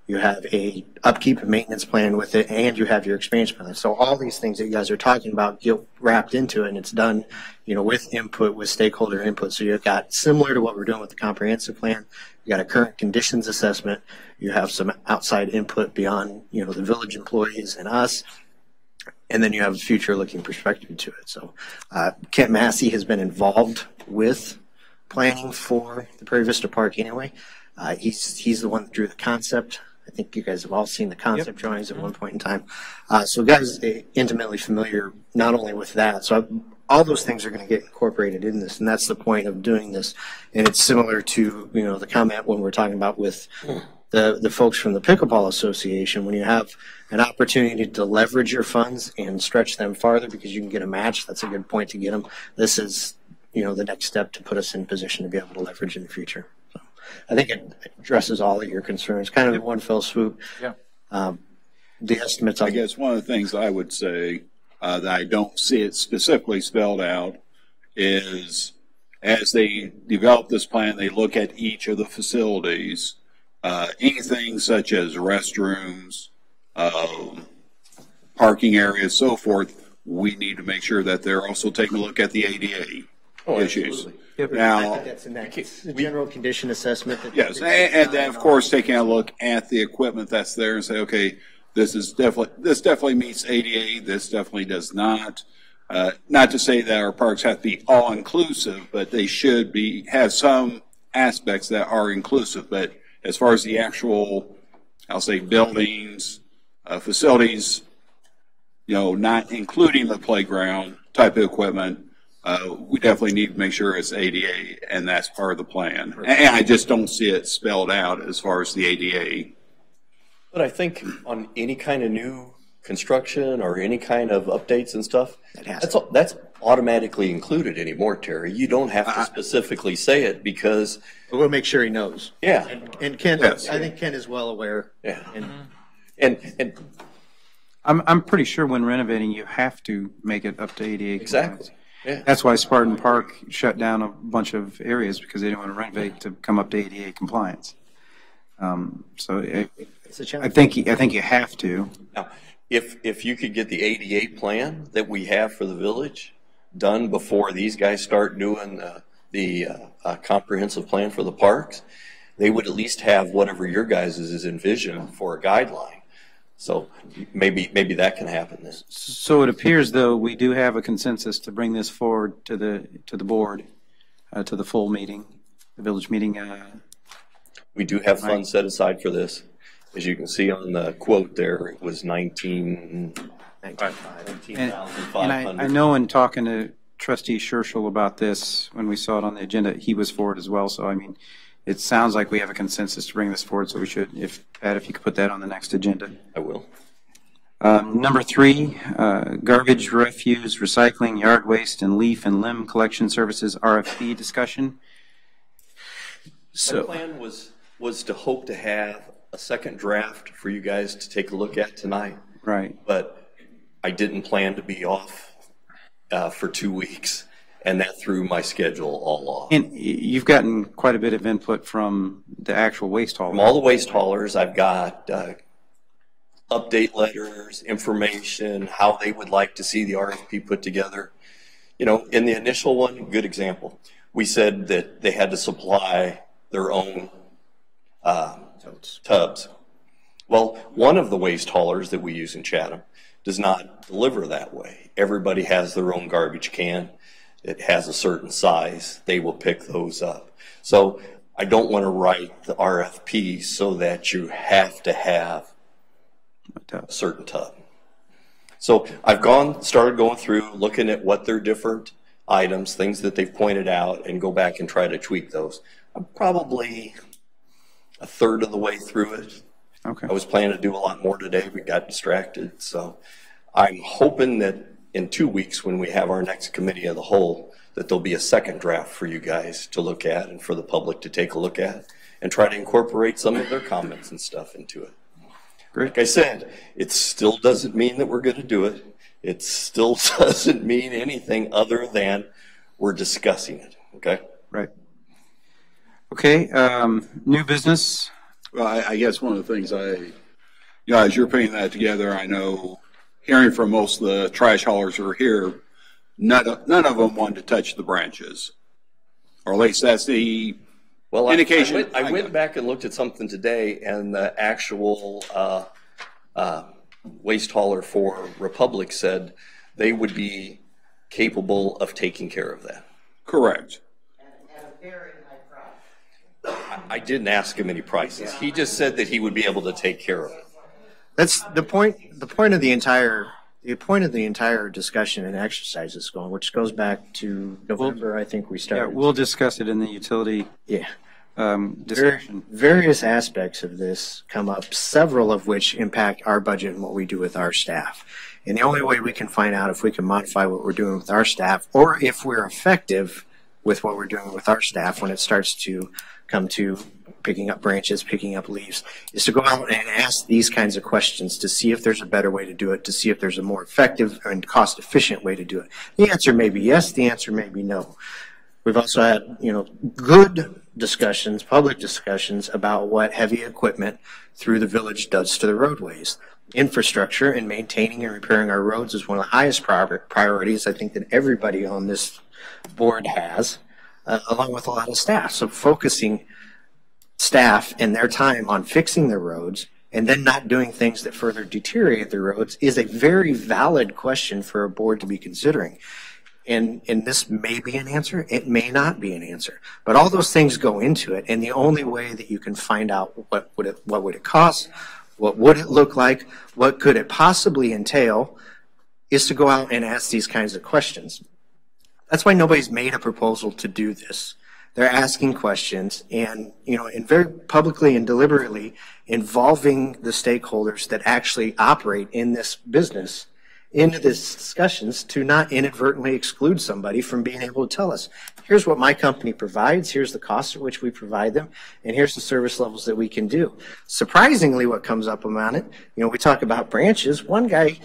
you have a upkeep and maintenance plan with it, and you have your expansion plan. So all these things that you guys are talking about get wrapped into it, and it's done, you know, with input, with stakeholder input. So you've got, similar to what we're doing with the comprehensive plan, you got a current conditions assessment, you have some outside input beyond, you know, the village employees and us, and then you have a future looking perspective to it. So Kent Massey has been involved with planning for the Prairie Vista Park anyway. He's the one that drew the concept. I think you guys have all seen the concept drawings at one point in time. So guys intimately familiar not only with that. So all those things are going to get incorporated in this, and that's the point of doing this. And it's similar to, you know, the comment when we're talking about with the folks from the Pickleball Association, when you have an opportunity to leverage your funds and stretch them farther because you can get a match, that's a good point to get them. This is, you know, the next step to put us in position to be able to leverage in the future. So I think it addresses all of your concerns, kind of in one fell swoop. Yeah. The estimates, I guess one of the things I would say that I don't see it specifically spelled out is as they develop this plan, they look at each of the facilities, anything such as restrooms, parking areas, so forth. We need to make sure that they're also taking a look at the ADA issues. Now, I think that's in that the general condition assessment. Yes, and then of course taking a look at the equipment that's there and say, okay, this definitely meets ADA. This definitely does not. Not to say that our parks have to be all inclusive, but they should have some aspects that are inclusive. But as far as the actual I'll say buildings, facilities, not including the playground type of equipment, we definitely need to make sure it's ADA, and that's part of the plan. And I just don't see it spelled out as far as the ADA. But I think on any kind of new construction or any kind of updates and stuff, that's automatically included anymore, Terry. You don't have to specifically say it because we'll make sure he knows. Yeah, and Ken, yes. I think Ken is well aware. Yeah, and I'm pretty sure when renovating, you have to make it up to ADA. Exactly. Yeah. That's why Spartan Park shut down a bunch of areas because they didn't want to renovate to come up to ADA compliance. I think you have to. Now, if you could get the ADA plan that we have for the village done before these guys start doing the comprehensive plan for the parks, they would at least have whatever your guys' is envisioned for a guideline. So maybe that can happen then. So it appears, though, we do have a consensus to bring this forward to the board, to the full meeting, the village meeting. We do have funds set aside for this. As you can see on the quote there, it was $19,500. And I know in talking to Trustee Scherschel about this, when we saw it on the agenda, he was for it as well. So, I mean, it sounds like we have a consensus to bring this forward, so we should, Pat, if you could put that on the next agenda. I will. Number 3, garbage, refuse, recycling, yard waste, and leaf and limb collection services RFP discussion. So the plan was to hope to have a second draft for you guys to take a look at tonight. Right. But I didn't plan to be off for 2 weeks. And that threw my schedule all off. And you've gotten quite a bit of input from the actual waste haulers. From all the waste haulers, I've got update letters, information, how they would like to see the RFP put together. In the initial one, good example, we said that they had to supply their own tubs. Well, one of the waste haulers that we use in Chatham does not deliver that way. Everybody has their own garbage can. It has a certain size. They will pick those up. So I don't want to write the RFP so that you have to have a certain tub. So I've started going through, looking at what their different items, things that they've pointed out, and go back and try to tweak those. I'm probably a third of the way through it. Okay. I was planning to do a lot more today. We got distracted. So I'm hoping that in 2 weeks, when we have our next committee of the whole, that there'll be a second draft for you guys to look at and for the public to take a look at and try to incorporate some of their comments and stuff into it. Great. Like I said, it still doesn't mean that we're going to do it. It still doesn't mean anything other than we're discussing it. Okay? Right. Okay. New business. Well, I guess one of the things as you're putting that together, I know, hearing from most of the trash haulers who are here, none of them wanted to touch the branches, or at least that's the indication. I went back and looked at something today, and the actual waste hauler for Republic said they would be capable of taking care of that. Correct. At a very high price. I didn't ask him any prices. He just said that he would be able to take care of it. That's the point. The point of the entire discussion and exercise is going, which goes back to November. I think we started. Yeah, we'll discuss it in the utility. Yeah. Discussion. Various aspects of this come up, several of which impact our budget and what we do with our staff. And the only way we can find out if we can modify what we're doing with our staff, or if we're effective with what we're doing with our staff when it starts to come to picking up branches, picking up leaves, is to go out and ask these kinds of questions to see if there's a better way to do it, to see if there's a more effective and cost-efficient way to do it. The answer may be yes, the answer may be no. We've also had, good discussions, public discussions about what heavy equipment through the village does to the roadways. Infrastructure and maintaining and repairing our roads is one of the highest priorities I think that everybody on this board has, along with a lot of staff. So focusing staff and their time on fixing the roads and then not doing things that further deteriorate the roads is a very valid question for a board to be considering. And this may be an answer, it may not be an answer. But all those things go into it, and the only way that you can find out what would it cost, what would it look like, what could it possibly entail, is to go out and ask these kinds of questions. That's why nobody's made a proposal to do this. They're asking questions and, and very publicly and deliberately involving the stakeholders that actually operate in this business into these discussions to not inadvertently exclude somebody from being able to tell us, here's what my company provides, here's the cost at which we provide them, and here's the service levels that we can do. Surprisingly, what comes up about it, we talk about branches. One guy,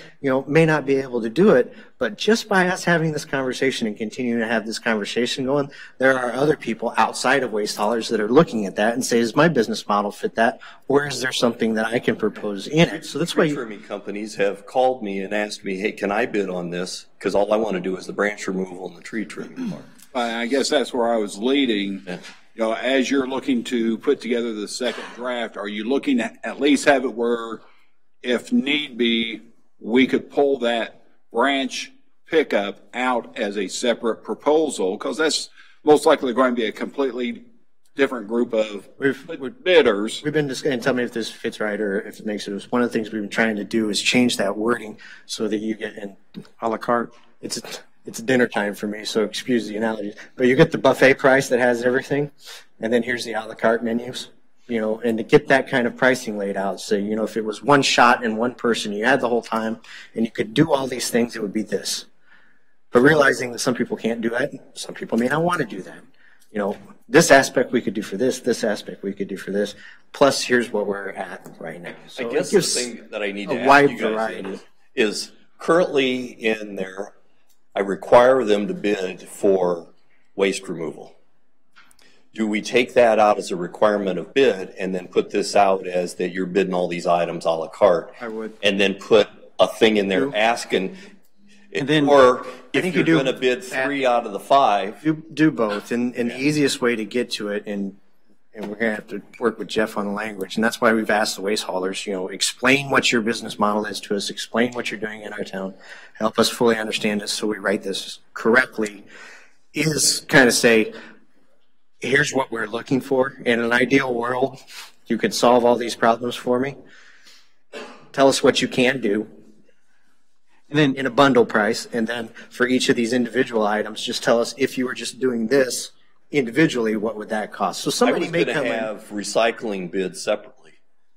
may not be able to do it, but just by us having this conversation and continuing to have this conversation going, there are other people outside of waste haulers that are looking at that and say, does my business model fit that, or is there something that I can propose in it? So that's why tree trimming companies have called me and asked me, hey, can I bid on this? Because all I want to do is the branch removal and the tree trimming part. I guess that's where I was leading. As you're looking to put together the second draft, are you looking at least have it where, if need be, we could pull that branch pickup out as a separate proposal? Because that's most likely going to be a completely different group of bidders. We've been discussing, tell me if this fits right or if it makes sense. One of the things we've been trying to do is change that wording so that you get in a la carte. It's dinner time for me, so excuse the analogy. But you get the buffet price that has everything, and then here's the a la carte menus. And to get that kind of pricing laid out, so, if it was one shot and one person, you had the whole time, and you could do all these things, it would be this. But realizing that some people can't do that, some people may not want to do that. This aspect we could do for this aspect we could do for this, plus here's what we're at right now. So I guess the thing that I need to a ask wide you guys variety is currently in there, I require them to bid for waste removal. Do we take that out as a requirement of bid and then put this out as that you're bidding all these items a la carte? I would. And then put a thing in there asking, and then, or if you're going to bid 3 out of the 5. You do both. And the easiest way to get to it, and we're going to have to work with Jeff on the language, and that's why we've asked the waste haulers, explain what your business model is to us, explain what you're doing in our town, help us fully understand this so we write this correctly, is kind of say, here's what we're looking for. In an ideal world, you could solve all these problems for me. Tell us what you can do. And then in a bundle price, and then for each of these individual items, just tell us if you were just doing this individually, what would that cost? So somebody may come in. I was going to have recycling bids separately.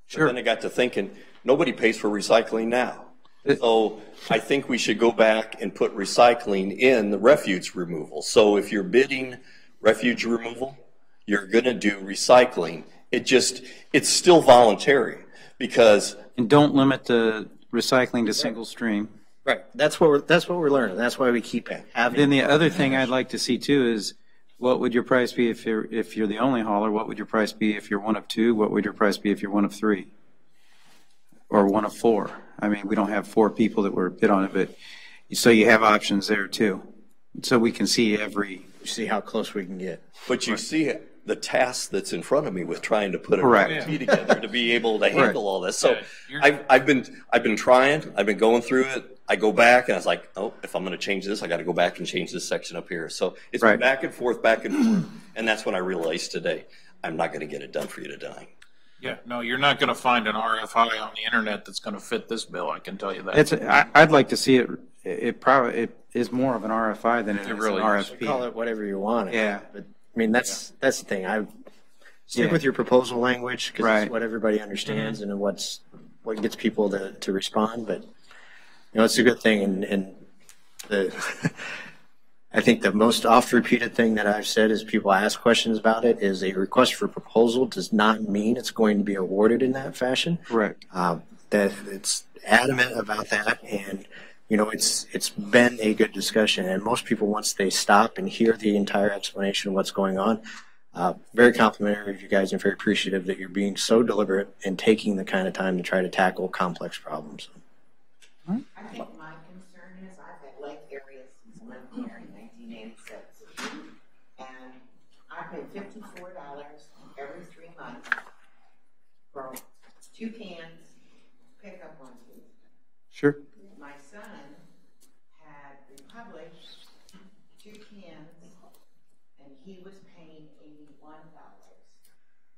Sure. But then I got to thinking, nobody pays for recycling now. So I think we should go back and put recycling in the refuge removal. So if you're bidding refuge removal, you're going to do recycling. It's still voluntary because. And don't limit the recycling to single stream. Right. That's what we're learning. That's why we keep having. Then the other thing I'd like to see too is, what would your price be if you're the only hauler? What would your price be if you're one of 2? What would your price be if you're one of 3? Or one of 4? I mean, we don't have 4 people that were bid on it, but so you have options there too. So we can see how close we can get. But you see the task that's in front of me with trying to put a RFP together to be able to handle all this. So I've been trying, I've been going through it. I go back and I was like, oh, if I'm going to change this, I got to go back and change this section up here. So it's been back and forth, and that's when I realized today, I'm not going to get it done for you tonight. Yeah, no, you're not going to find an RFI on the internet that's going to fit this bill. I can tell you that. I'd like to see it. It is more of an RFI than it is really an RFP. Call it whatever you want. Yeah, but I mean that's the thing. I stick with your proposal language because it's what everybody understands and what gets people to respond. But it's a good thing, and I think the most oft-repeated thing that I've said is people ask questions about it is a request for proposal does not mean it's going to be awarded in that fashion. Correct. That it's adamant about that, and it's been a good discussion. And most people, once they stop and hear the entire explanation of what's going on, very complimentary of you guys and very appreciative that you're being so deliberate and taking the kind of time to try to tackle complex problems. I think my concern is I've had lake areas since I lived here in 1986, and I pay $54 every 3 months for 2 cans pickup on Tuesday. Sure. My son had Republic he was paying $81.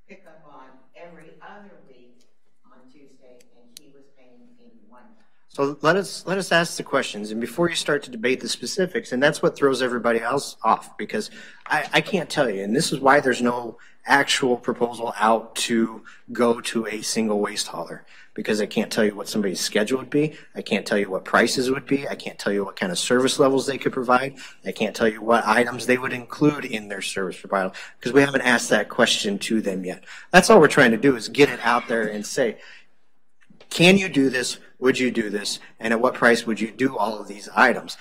Pick up on every other week on Tuesday, and he was paying $81. So let us ask the questions, and before you start to debate the specifics, and that's what throws everybody else off, because I can't tell you, and this is why there's no actual proposal out to go to a single waste hauler, because I can't tell you what somebody's schedule would be, I can't tell you what prices would be, I can't tell you what kind of service levels they could provide, I can't tell you what items they would include in their service provider, because we haven't asked that question to them yet. That's all we're trying to do, is get it out there and say, can you do this? Would you do this? And at what price would you do all of these items?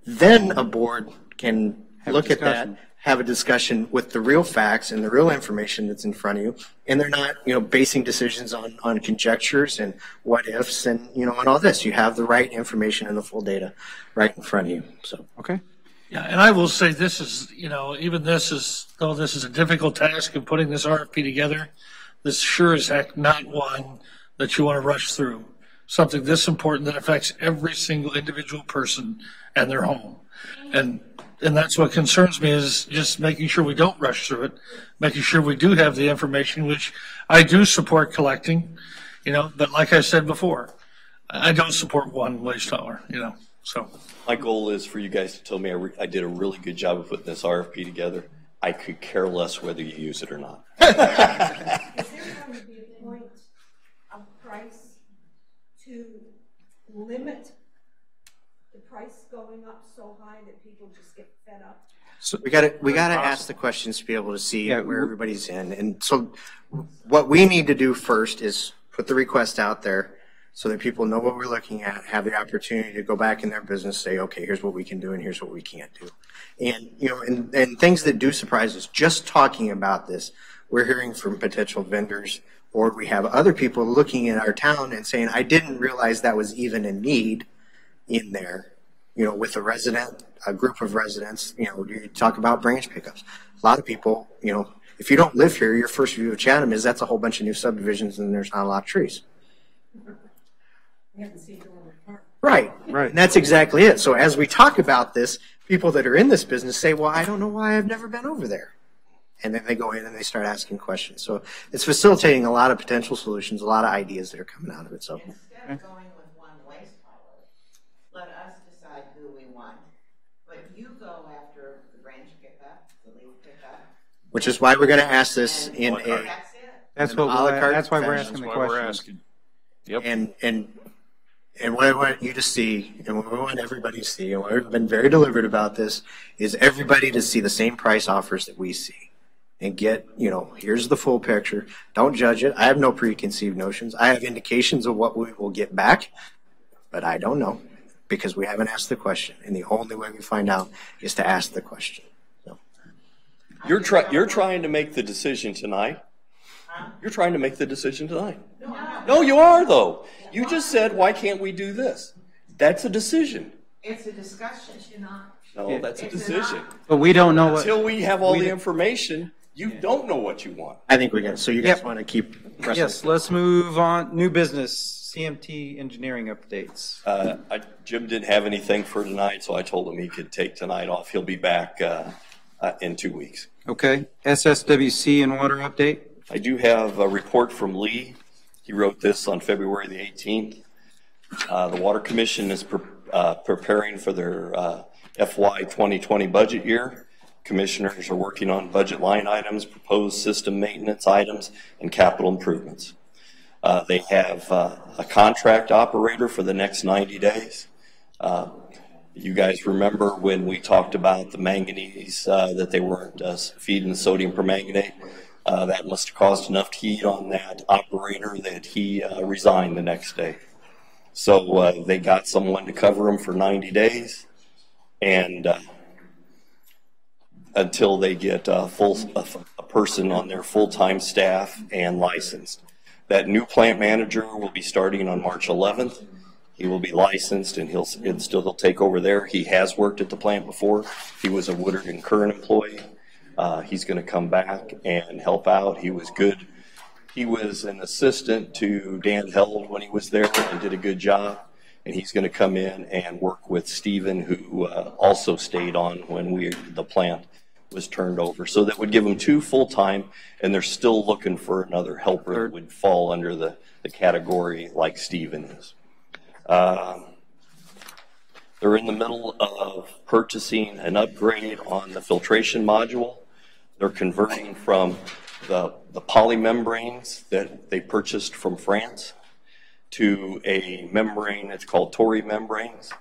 Then a board can look at that, have a discussion with the real facts and the real information that's in front of you. And they're not, basing decisions on conjectures and what ifs and, and all this. You have the right information and the full data right in front of you. So, okay. Yeah, and I will say this is, even this is, though this is a difficult task of putting this RFP together, this sure as heck not one that you want to rush through. Something this important that affects every single individual person and their home. And that's what concerns me, is just making sure we don't rush through it, making sure we do have the information, which I do support collecting, but like I said before, I don't support one waste hauler, so. My goal is for you guys to tell me I did a really good job of putting this RFP together. I could care less whether you use it or not. Is there going to be a point of price to limit the price going up so high that people just get fed up? So we got to ask the questions to be able to see where everybody's in. And so what we need to do first is put the request out there so that people know what we're looking at, have the opportunity to go back in their business, say, okay, here's what we can do and here's what we can't do. And, and things that do surprise us, just talking about this, we're hearing from potential vendors, or we have other people looking at our town and saying, I didn't realize that was even a need in there, with a group of residents, you talk about branch pickups. A lot of people, if you don't live here, your first view of Chatham is that's a whole bunch of new subdivisions and there's not a lot of trees. Right. And that's exactly it. So as we talk about this, people that are in this business say, well, I don't know why I've never been over there. And then they go in and they start asking questions. So it's facilitating a lot of potential solutions, a lot of ideas that are coming out of it. So instead of going with one waste hauler, let us decide who we want. But you go after the branch pickup, the leaf pickup. Which is why we're going to ask this in a. That's why we're asking the question. Yep. And what I want you to see, and what we want everybody to see, and we've been very deliberate about this, is everybody to see the same price offers that we see. And get, here's the full picture. Don't judge it. I have no preconceived notions. I have indications of what we will get back, but I don't know because we haven't asked the question. And the only way we find out is to ask the question. So. You're trying to make the decision tonight. You're trying to make the decision tonight. No, you are, though. You just said, why can't we do this? That's a decision. It's a discussion. No, that's a decision. But we don't know until we have all the information. You don't know what you want. I think we got. So you guys want to keep pressing. Yes, let's move on. New business, CMT engineering updates. Jim didn't have anything for tonight, so I told him he could take tonight off. He'll be back in 2 weeks. Okay. SSWC and water update. I do have a report from Lee. He wrote this on February the 18th. The Water Commission is preparing for their FY 2020 budget year. Commissioners are working on budget line items, proposed system maintenance items, and capital improvements. They have a contract operator for the next 90 days. You guys remember when we talked about the manganese, that they weren't feeding the sodium permanganate? That must have caused enough heat on that operator that he resigned the next day. So they got someone to cover him for 90 days. And until they get a person on their full-time staff and licensed. That new plant manager will be starting on March 11th. He will be licensed and he'll still take over there. He has worked at the plant before. He was a Woodard and Curran employee. He's going to come back and help out. He was good. He was an assistant to Dan Held when he was there and did a good job. And he's going to come in and work with Stephen, who also stayed on when we did the plant. was turned over. So that would give them 2 full-time, and they're still looking for another helper that would fall under the category like Steven is. They're in the middle of purchasing an upgrade on the filtration module. They're converting from the polymembranes that they purchased from France to a membrane. It's called Tori membranes.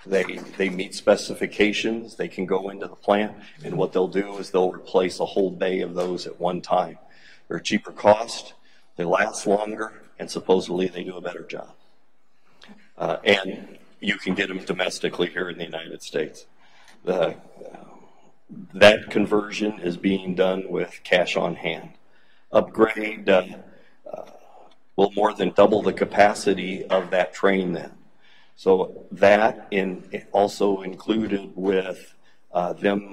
They meet specifications. They can go into the plant, and what they'll do is they'll replace a whole bay of those at one time. They're cheaper cost, they last longer, and supposedly they do a better job. And you can get them domestically here in the United States. That conversion is being done with cash on hand. Upgrade will more than double the capacity of that train then. So that also included with them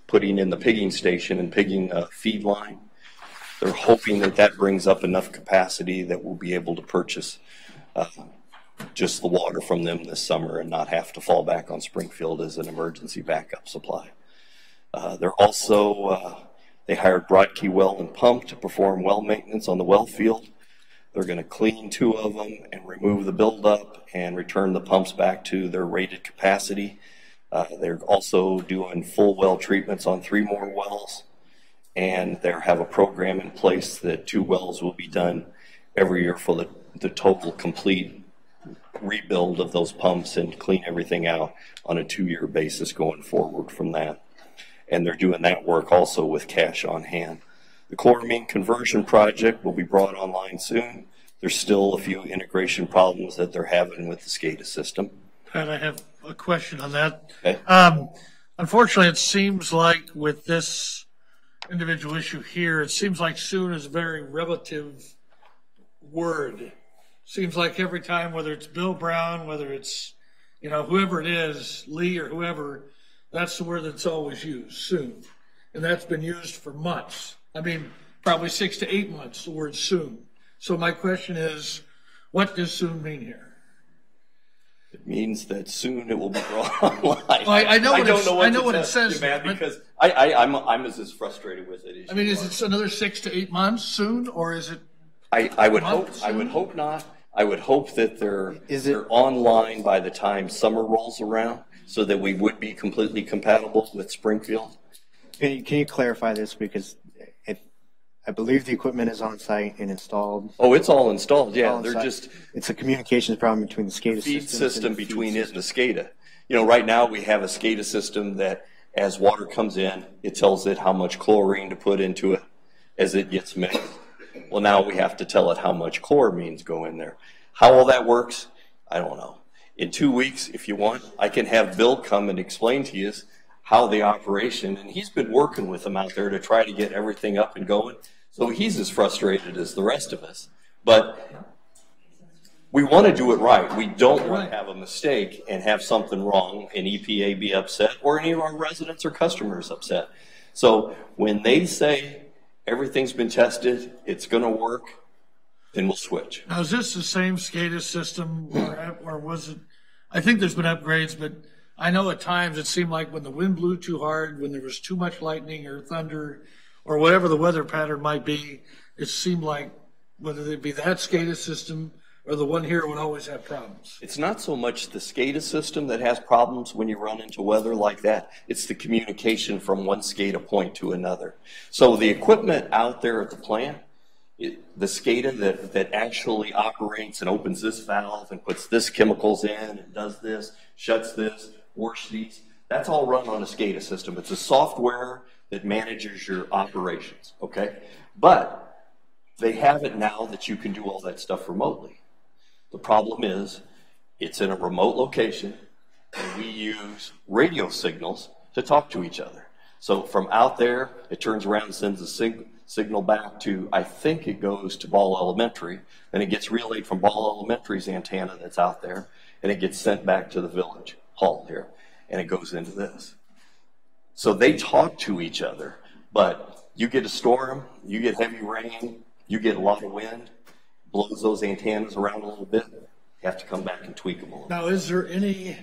putting in the pigging station and pigging a feed line. They're hoping that that brings up enough capacity that we'll be able to purchase just the water from them this summer and not have to fall back on Springfield as an emergency backup supply. They're also, they hired Broadkey Well and Pump to perform well maintenance on the well field. They're going to clean 2 of them and remove the buildup and return the pumps back to their rated capacity. They're also doing full well treatments on 3 more wells, and they have a program in place that 2 wells will be done every year for the total complete rebuild of those pumps and clean everything out on a 2-year basis going forward from that. And they're doing that work also with cash on hand. The chloramine conversion project will be brought online soon. There's still a few integration problems that they're having with the SCADA system. Pat, I have a question on that. Okay. Unfortunately, it seems like with this individual issue here, it seems like soon is a very relative word. Seems like every time, whether it's Bill Brown, whether it's, whoever it is, Lee or whoever, that's the word that's always used, soon. And that's been used for months. I mean, probably 6 to 8 months, the word soon. So my question is, what does soon mean here? It means that soon it will be brought online. Well, I know what it says, Matt, because I'm as frustrated with it as I mean, is it another 6 to 8 months soon, or is it? I would hope not. I would hope that they're online by the time summer rolls around, so that we would be completely compatible with Springfield. Can you clarify this, because I believe the equipment is on site and installed. Oh, it's all installed. Yeah, they're just. It's a communications problem between the SCADA feed system between it and the SCADA. Right now we have a SCADA system that, as water comes in, it tells it how much chlorine to put into it as it gets mixed. Well, now we have to tell it how much chloramines go in there. How all that works, I don't know. In 2 weeks, if you want, I can have Bill come and explain to you how the operation, and he's been working with them out there to try to get everything up and going. So he's as frustrated as the rest of us. But we want to do it right. We don't want to have a mistake and have something wrong and EPA be upset, or any of our residents or customers upset. So when they say everything's been tested, it's going to work, then we'll switch. Now, is this the same SCADA system, or was it? I think there's been upgrades, but I know at times it seemed like when the wind blew too hard, when there was too much lightning or thunder, or whatever the weather pattern might be, it seemed like whether it be that SCADA system or the one here would always have problems. It's not so much the SCADA system that has problems when you run into weather like that. It's the communication from one SCADA point to another. So the equipment out there at the plant, the SCADA that actually operates and opens this valve and puts this chemicals in and does this, shuts this, works these, that's all run on a SCADA system. It's a software that manages your operations, okay? But they have it now that you can do all that stuff remotely. The problem is it's in a remote location, and we use radio signals to talk to each other. So from out there, it turns around and sends a signal back to, I think it goes to Ball Elementary, and it gets relayed from Ball Elementary's antenna that's out there, and it gets sent back to the village hall here, and it goes into this. So they talk to each other, but you get a storm, you get heavy rain, you get a lot of wind, blows those antennas around a little bit, you have to come back and tweak them a little. Now, is there any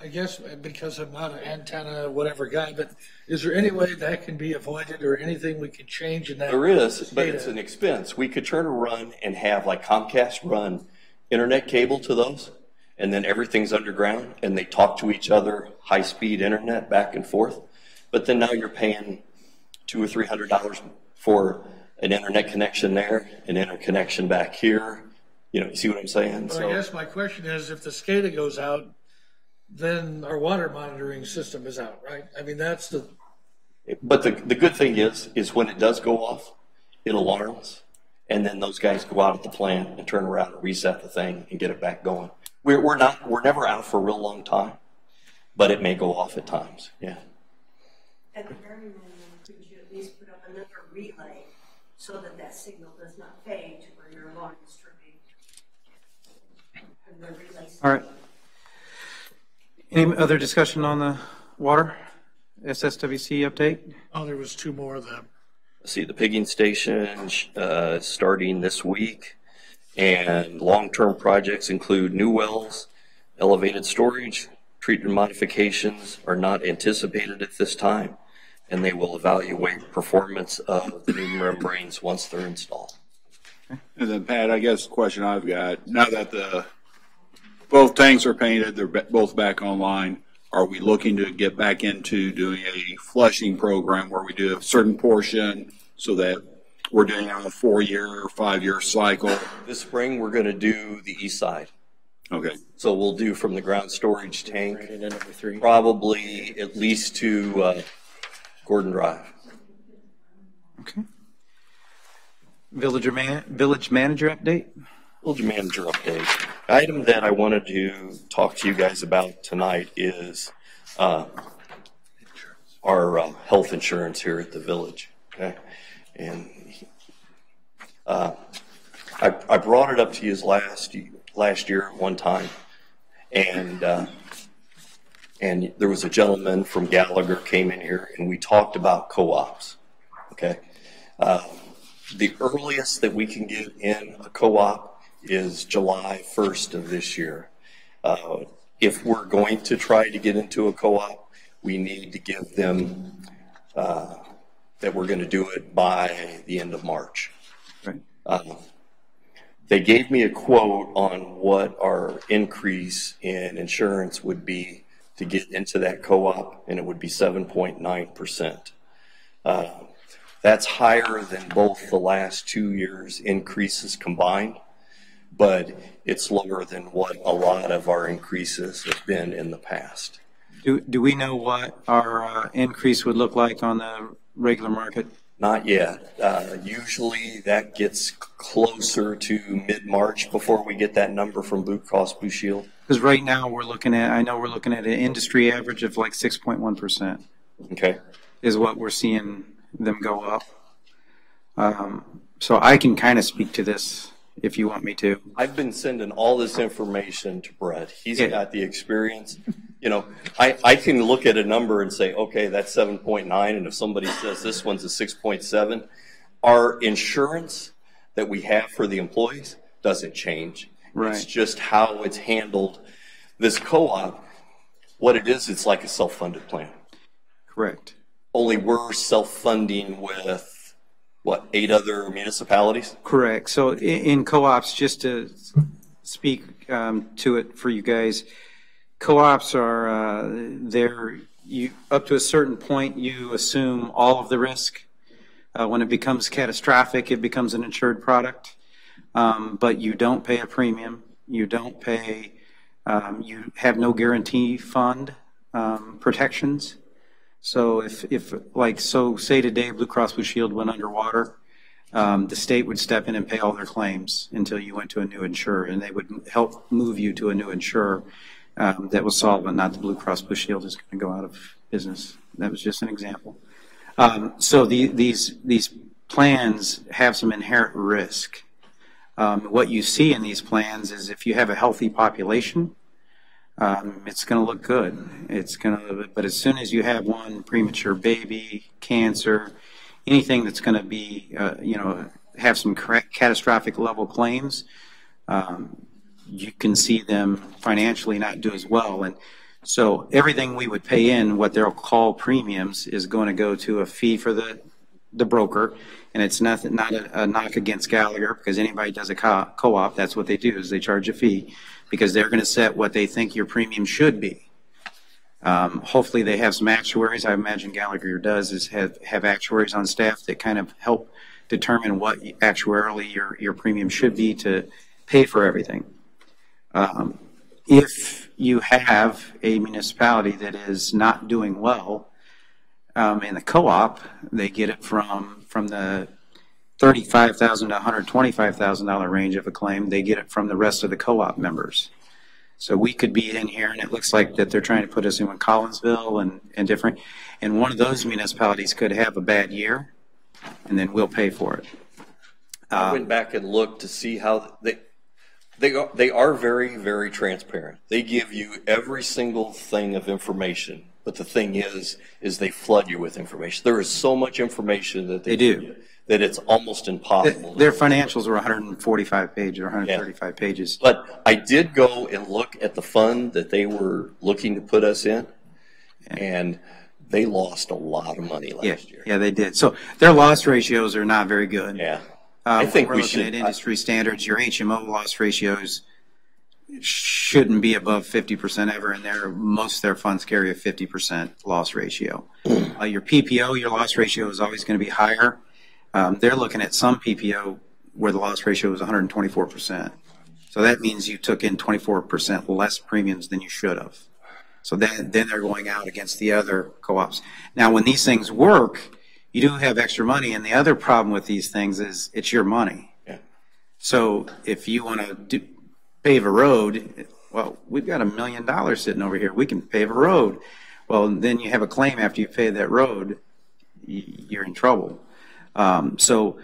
I guess because I'm not an antenna, whatever guy, but is there any way that can be avoided or anything we can change in that? There is, but data? it's an expense. We could turn around and have like Comcast run internet cable to those, and then everything's underground, and they talk to each other, high-speed internet back and forth. But then now you're paying $200 or $300 for an internet connection there, an interconnection back here. You know, you see what I'm saying? But I guess my question is, if the SCADA goes out, then our water monitoring system is out, right? I mean, that's the. But the good thing is when it does go off, it alarms, and then those guys go out at the plant and turn around and reset the thing and get it back going. We're never out for a real long time, but it may go off at times. Yeah. At the very minimum, could you at least put up another relay so that that signal does not fade to where your alarm is tripping? And the relay signal. All right. Any other discussion on the water SSWC update? Oh, there was 2 more of them. See, the pigging station starting this week, and long-term projects include new wells, elevated storage, treatment modifications are not anticipated at this time, and they will evaluate performance of the new membranes once they're installed. And then Pat, I guess the question I've got, now that both tanks are painted, they're both back online, are we looking to get back into doing a flushing program where we do a certain portion so that we're doing on a 4-year or 5-year cycle? This spring, we're going to do the east side. Okay. So we'll do from the ground storage tank, probably at least to Gordon Drive. Okay. Village manager update? Village manager update. Item that I wanted to talk to you guys about tonight is our health insurance here at the village. Okay, and I brought it up to you last year at one time, and there was a gentleman from Gallagher came in here and we talked about co-ops. Okay, the earliest that we can get in a co-op is July 1st of this year. If we're going to try to get into a co-op, we need to give them that we're going to do it by the end of March. Right. They gave me a quote on what our increase in insurance would be to get into that co-op, and it would be 7.9%. That's higher than both the last 2 years' increases combined, but it's lower than what a lot of our increases have been in the past. Do we know what our increase would look like on the regular market? Not yet. Usually that gets closer to mid-March before we get that number from Blue Cross Blue Shield. Because right now I know we're looking at an industry average of like 6.1%. Okay. Is what we're seeing them go up. So I can kind of speak to this if you want me to. I've been sending all this information to Brett. He's got the experience. You know, I can look at a number and say, okay, that's 7.9, and if somebody says this one's a 6.7, our insurance that we have for the employees doesn't change. Right. It's just how it's handled. This co-op, what it is, it's like a self-funded plan. Correct. Only we're self-funding with, what, 8 other municipalities? Correct. So in co-ops, just to speak to it for you guys, co-ops are up to a certain point, you assume all of the risk. When it becomes catastrophic, it becomes an insured product. But you don't pay a premium. You don't pay, you have no guarantee fund protections. So say today Blue Cross Blue Shield went underwater, the state would step in and pay all their claims until you went to a new insurer, and they would help move you to a new insurer that was solvent. Not the Blue Cross Blue Shield is going to go out of business. That was just an example. So these plans have some inherent risk. What you see in these plans is if you have a healthy population, it's going to look good. But as soon as you have one premature baby, cancer, anything that's going to be, have some catastrophic level claims, you can see them financially not do as well. And So everything we would pay in, what they'll call premiums, is going to go to a fee for the broker. And it's not a knock against Gallagher, because anybody does a co-op, that's what they do, is they charge a fee, because they're going to set what they think your premium should be. Hopefully they have some actuaries. I imagine Gallagher does, is have actuaries on staff that kind of help determine what actuarially your premium should be to pay for everything. If you have a municipality that is not doing well, in the co-op, they get it from the $35,000 to $125,000 range of a claim. They get it from the rest of the co-op members. So we could be in here, and it looks like that they're trying to put us in Collinsville and different. And one of those municipalities could have a bad year, and then we'll pay for it. I went back and looked to see how they are very, very transparent. They give you every single thing of information. But the thing is they flood you with information. There is so much information that they do you, that it's almost impossible. Their financials are 145 pages or 135 pages. But I did go and look at the fund that they were looking to put us in, and they lost a lot of money last year. Yeah, they did. So their loss ratios are not very good. Yeah. I think we're looking at industry standards. Your HMO loss ratios shouldn't be above 50% ever, and most of their funds carry a 50% loss ratio. Your PPO, your loss ratio is always going to be higher. They're looking at some PPO where the loss ratio is 124%. So that means you took in 24% less premiums than you should have. So then they're going out against the other co-ops. Now, when these things work, you do have extra money, and the other problem with these things is it's your money. Yeah. So if you want to pave a road, well, we've got $1 million sitting over here. We can pave a road. Well, then you have a claim after you pay that road, you're in trouble. So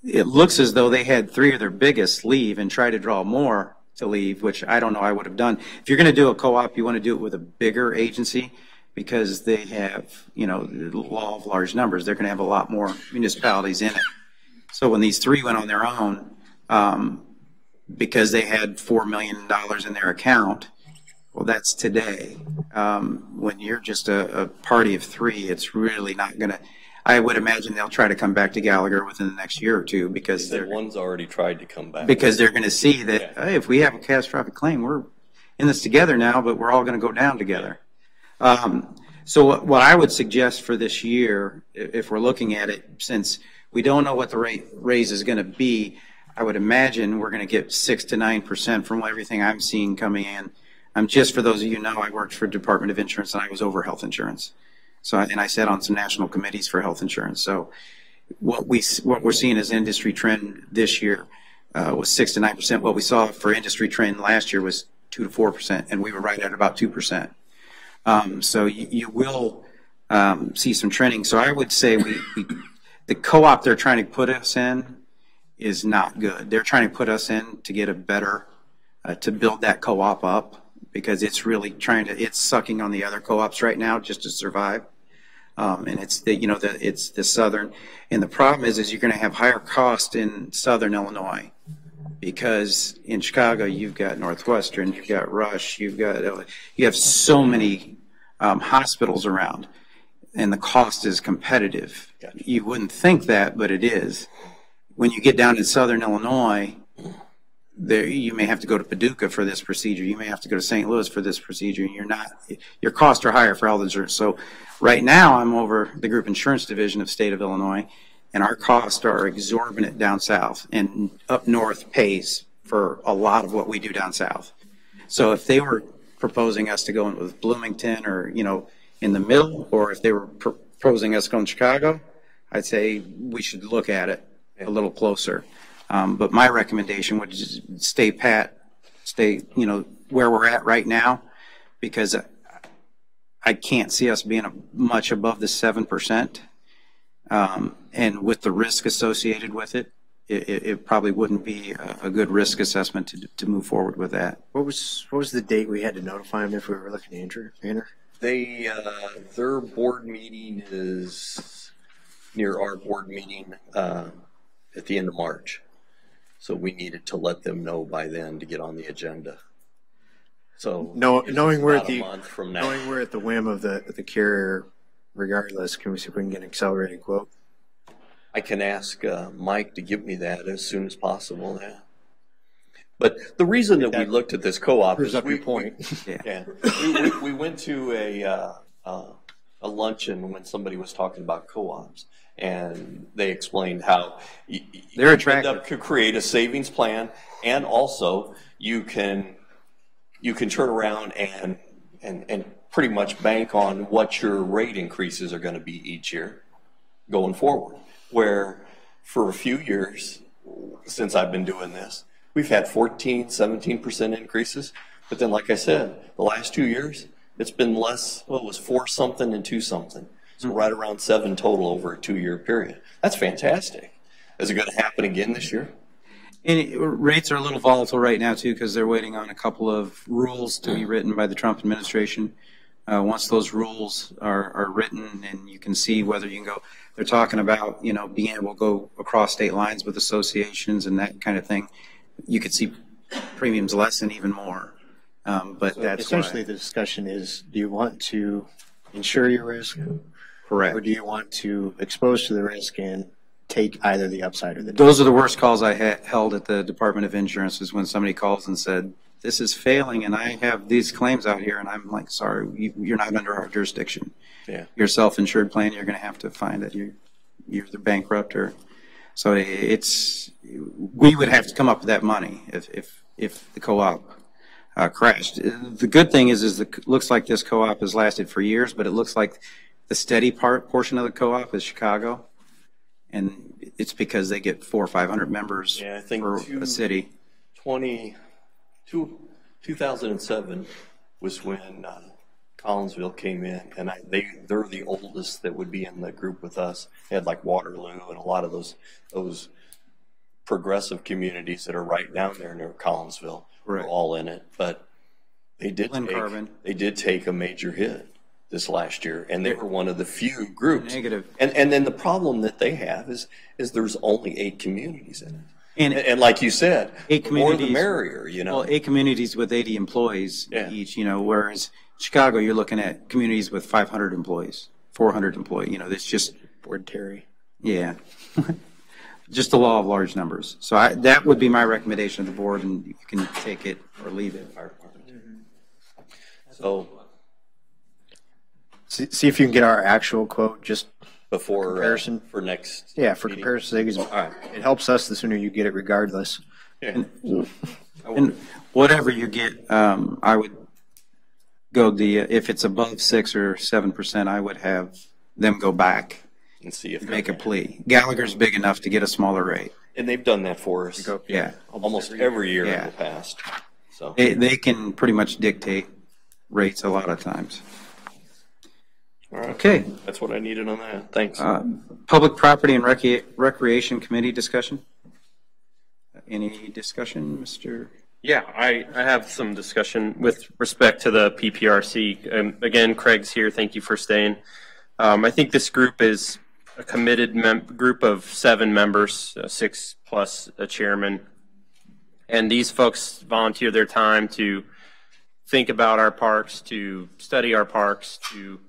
it looks as though they had 3 of their biggest leave and try to draw more to leave, which I don't know I would have done. If you're going to do a co-op, you want to do it with a bigger agency, because they have, the law of large numbers. They're going to have a lot more municipalities in it. So when these 3 went on their own, because they had $4 million in their account, well, that's today. When you're just a party of 3, it's really not going to. I would imagine they'll try to come back to Gallagher within the next year or two, because one's already tried to come back. Because they're going to see that, hey, if we have a catastrophic claim, we're in this together now, but we're all going to go down together. So what I would suggest for this year, if we're looking at it, since we don't know what the rate raise is going to be, I would imagine we're going to get 6 to 9% from everything I'm seeing coming in. Just for those of you who know, I worked for Department of Insurance, and I was over health insurance. So, and I sat on some national committees for health insurance. So what we're seeing as industry trend this year was 6 to 9%. What we saw for industry trend last year was 2 to 4%, and we were right at about 2%. So you will see some trending. So I would say the co-op they're trying to put us in is not good. They're trying to put us in to get a better, to build that co-op up, because it's really it's sucking on the other co-ops right now just to survive. And it's it's the southern, and the problem is you're going to have higher cost in southern Illinois, because in Chicago you've got Northwestern, you've got Rush, you have so many hospitals around, and the cost is competitive. Gotcha. You wouldn't think that, but it is. When you get down in southern Illinois, you may have to go to Paducah for this procedure. You may have to go to St. Louis for this procedure. Your costs are higher for health insurance. So right now I'm over the group insurance division of state of Illinois, and our costs are exorbitant down south, and up north pays for a lot of what we do down south. So if they were proposing us to go in with Bloomington, or, in the middle, or if they were proposing us going to Chicago, I'd say we should look at it a little closer. But my recommendation would just stay pat, stay, where we're at right now, because I can't see us being much above the 7%. And with the risk associated with it, it probably wouldn't be a good risk assessment to move forward with that. What was the date we had to notify them if we were looking to enter? Their board meeting is near our board meeting at the end of March. So we needed to let them know by then to get on the agenda. So knowing we're at about a the month from now. knowing we're at the whim of the carrier, regardless, can we see if we can get an accelerated quote? I can ask Mike to give me that as soon as possible. Yeah. But the reason that we looked at this co-op is up your point. We went to a luncheon when somebody was talking about co-ops, and they explained how They're end up to create a savings plan, and also you can turn around and pretty much bank on what your rate increases are going to be each year going forward. Where for a few years since I've been doing this, we've had 14, 17% increases. But then, like I said, the last 2 years, it's been less, well, it was 4 something and 2 something. So right around 7 total over a 2-year period. That's fantastic. Is it going to happen again this year? And rates are a little volatile right now, too, because they're waiting on a couple of rules to be written by the Trump administration. Once those rules are written and you can see whether you can go, they're talking about, being able to go across state lines with associations and that kind of thing. You could see premiums lessen even more. But So that's essentially the discussion is: do you want to insure your risk, correct, or do you want to expose to the risk and take either the upside or the Those are the worst calls I held at the Department of Insurance, is when somebody calls and said, this is failing and I have these claims out here, and I'm like, sorry, you're not under our jurisdiction. Yeah. Your self-insured plan, you're going to have to find that you're either bankrupt or, so we would have to come up with that money if the co-op crashed. The good thing is looks like this co-op has lasted for years, but it looks like the steady portion of the co-op is Chicago. And it's because they get 400 or 500 members for a city. 2007 was when Collinsville came in, and they're the oldest that would be in the group with us. They had like Waterloo and a lot of those progressive communities that are right down there near Collinsville were all in it. But they did take a major hit this last year, and they were one of the few groups. Negative. And then the problem that they have is there's only 8 communities in it. And like you said, 8 the more communities, the merrier, Well, 8 communities with 80 employees each, whereas Chicago, you're looking at communities with 500 employees, 400 employees, it's just. Board Terry. Yeah. Just the law of large numbers. So that would be my recommendation to the board, and you can take it or leave it. So. See if you can get our actual quote just before comparison for next. Yeah, for comparison, it helps us the sooner you get it, regardless. Yeah. And whatever you get, I would go if it's above 6 or 7%, I would have them go back and see if make a plea. Gallagher's big enough to get a smaller rate, and they've done that for us. Yeah, almost every year in the past. So they can pretty much dictate rates a lot of times. All right. Okay. That's what I needed on that. Thanks. Public Property and Recreation Committee discussion. Any discussion, Mr.? Yeah, I have some discussion with respect to the PPRC. Again, Craig's here. Thank you for staying. I think this group is a committed group of 7 members, 6 plus a chairman. And these folks volunteer their time to think about our parks, to study our parks, to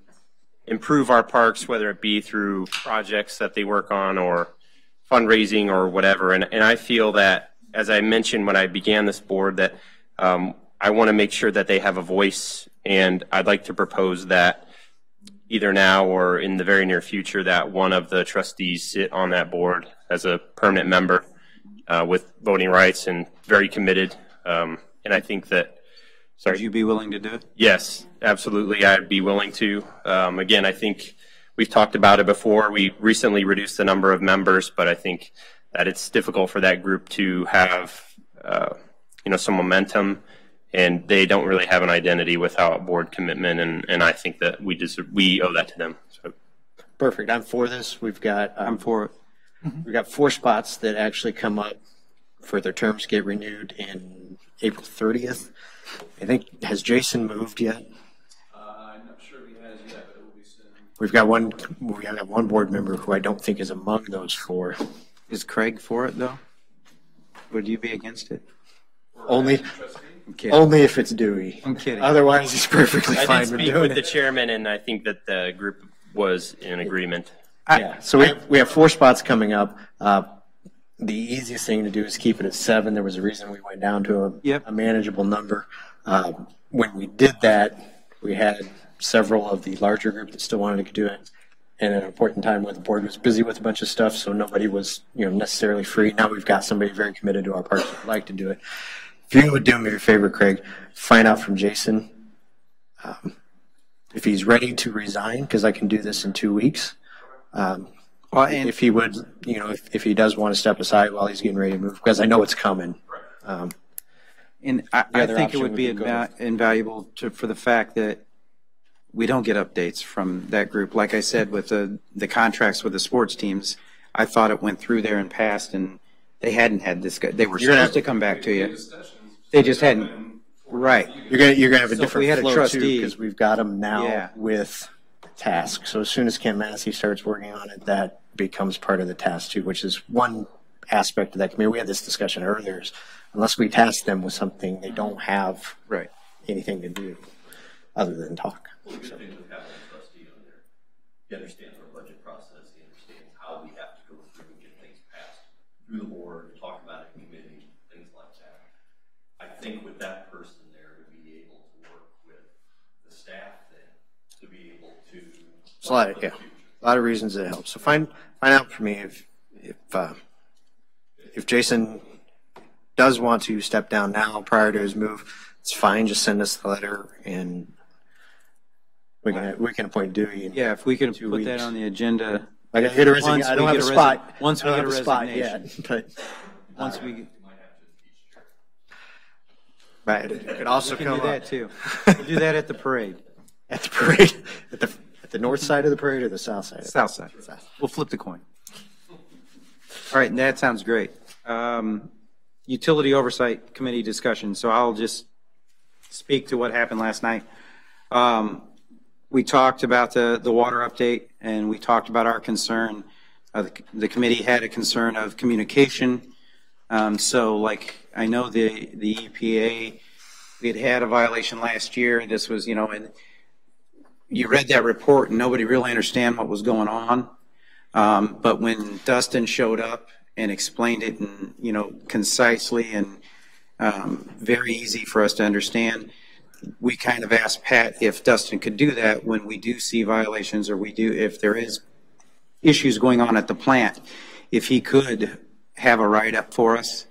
improve our parks, whether it be through projects that they work on or fundraising or whatever. And I feel that, as I mentioned when I began this board, that I want to make sure that they have a voice, and I'd like to propose that either now or in the very near future that one of the trustees sit on that board as a permanent member with voting rights and very committed. And I think that. Would you be willing to do it? Yes, absolutely. I'd be willing to. Again, I think we've talked about it before. We recently reduced the number of members, but I think that it's difficult for that group to have, some momentum, and they don't really have an identity without board commitment. And I think that we owe that to them. So. Perfect. I'm for this. We've got. I'm for it. We've got 4 spots that actually come up for their terms get renewed in April 30th. I think, has Jason moved yet? I'm not sure if he has yet, but it will be soon. We have one board member who I don't think is among those 4. Is Craig for it, though? Would you be against it? Only, kidding. Only if it's Dewey. I'm kidding. Otherwise, he's perfectly I fine did with speak doing with the it. chairman, and I think that the group was in agreement. Yeah, so we have 4 spots coming up. The easiest thing to do is keep it at 7. There was a reason we went down to a manageable number. When we did that, we had several of the larger group that still wanted to do it, and at an important time where the board was busy with a bunch of stuff, so nobody was necessarily free. Now we've got somebody very committed to our parks that would like to do it. If you would do me a favor, Craig, find out from Jason if he's ready to resign, because I can do this in 2 weeks. If he would, if he does want to step aside while he's getting ready to move, because I know it's coming. And I think it would be invaluable for the fact that we don't get updates from that group. Like I said, with the contracts with the sports teams, I thought it went through there and passed, and they hadn't had this. They were supposed to come back to you. They just hadn't. Right. You're gonna have a So if different we had a flow trustee, because we've got them now Yeah. with task. So as soon as Ken Massey starts working on it, that becomes part of the task too, which is one aspect of that committee. We had this discussion earlier. Is unless we task them with something, they don't have anything to do other than talk. Well, the good thing with having a trustee on there, he understands our budget process, he understands how we have to go through and get things passed through the board, talk about it in committee, things like that. I think with that person there to be able to work with the staff then, to be able to. It's a lot of reasons that it helps. So find out for me if Jason does want to step down now prior to his move. It's fine. Just send us the letter and we can appoint Dewey. Yeah, if we can put that on the agenda. I don't have a spot. Once we get a spot resignation. yet, but once we. Right. It could also we come can do up. that too. We'll do that at the parade. At the parade, at the north side of the parade or the south side? South side. We'll flip the coin. All right, and that sounds great. Utility Oversight Committee discussion. So I'll just speak to what happened last night. We talked about the water update, and we talked about our concern. The committee had a concern of communication. So, like, I know the EPA, we had a violation last year. This was, and you read that report, and nobody really understand what was going on. But when Dustin showed up and explained it, and concisely and very easy for us to understand, we kind of asked Pat if Dustin could do that when we do see violations, or if there is issues going on at the plant, if he could have a write-up for us,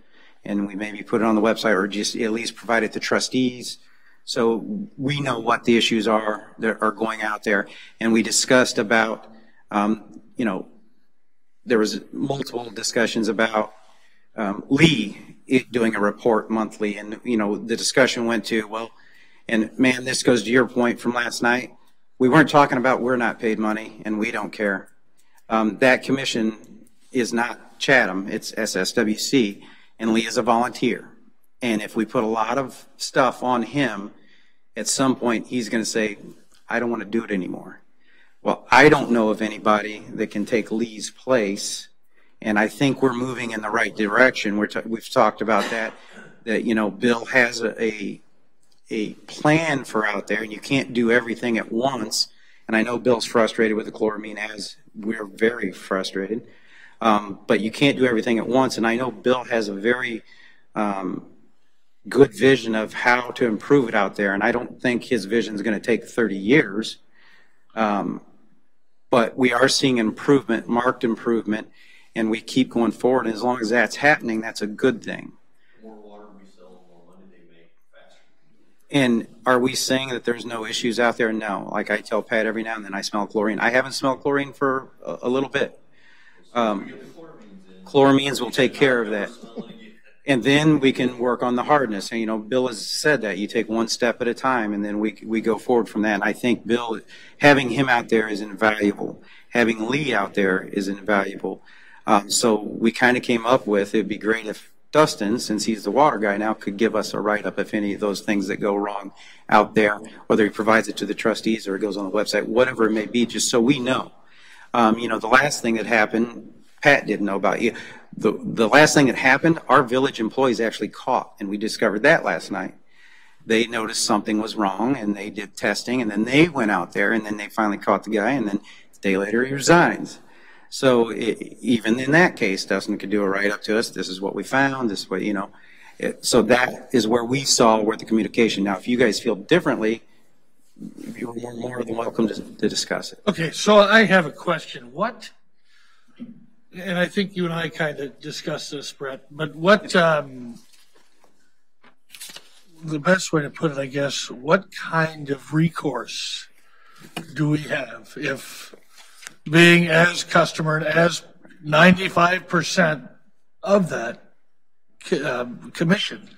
and we maybe put it on the website, or just at least provide it to trustees, so we know what the issues are that are going out there. And we discussed about, there was multiple discussions about Lee doing a report monthly, and the discussion went to, well, and man, this goes to your point from last night. We weren't talking about we're not paid money and we don't care. That commission is not Chatham, it's SSWC, and Lee is a volunteer. And if we put a lot of stuff on him, at some point he's going to say, I don't want to do it anymore. Well, I don't know of anybody that can take Lee's place, and I think we're moving in the right direction. We've talked about that Bill has a plan for out there, and you can't do everything at once. And I know Bill's frustrated with the chloramine, as we're very frustrated. But you can't do everything at once, and I know Bill has a very good vision of how to improve it out there, and I don't think his vision is going to take 30 years. But we are seeing improvement, marked improvement, and we keep going forward. And as long as that's happening, that's a good thing. More water we sell, more money they make, faster. And are we saying that there's no issues out there? No. Like I tell Pat every now and then, I smell chlorine. I haven't smelled chlorine for a little bit. Chloramines will take care of that. And then we can work on the hardness. And, Bill has said that you take one step at a time, and then we go forward from that. And I think Bill, having him out there is invaluable. Having Lee out there is invaluable. So we kind of came up with, it'd be great if Dustin, since he's the water guy now, could give us a write-up if any of those things that go wrong out there, whether he provides it to the trustees or it goes on the website, whatever it may be, just so we know. The last thing that happened, Pat didn't know about. The last thing that happened, our village employees actually caught, and we discovered that last night. they noticed something was wrong and they did testing, and then they went out there and then they finally caught the guy, and then a day later he resigns. So even in that case, Dustin could do a write-up to us. This is what we found. This is what, you know. So that is where we saw where the communication. Now, if you guys feel differently, you're more than welcome to discuss it. Okay, so I have a question. What, and I think you and I kind of discussed this, Brett, but what, the best way to put it, I guess, what kind of recourse do we have if being as customer and as 95% of that commission,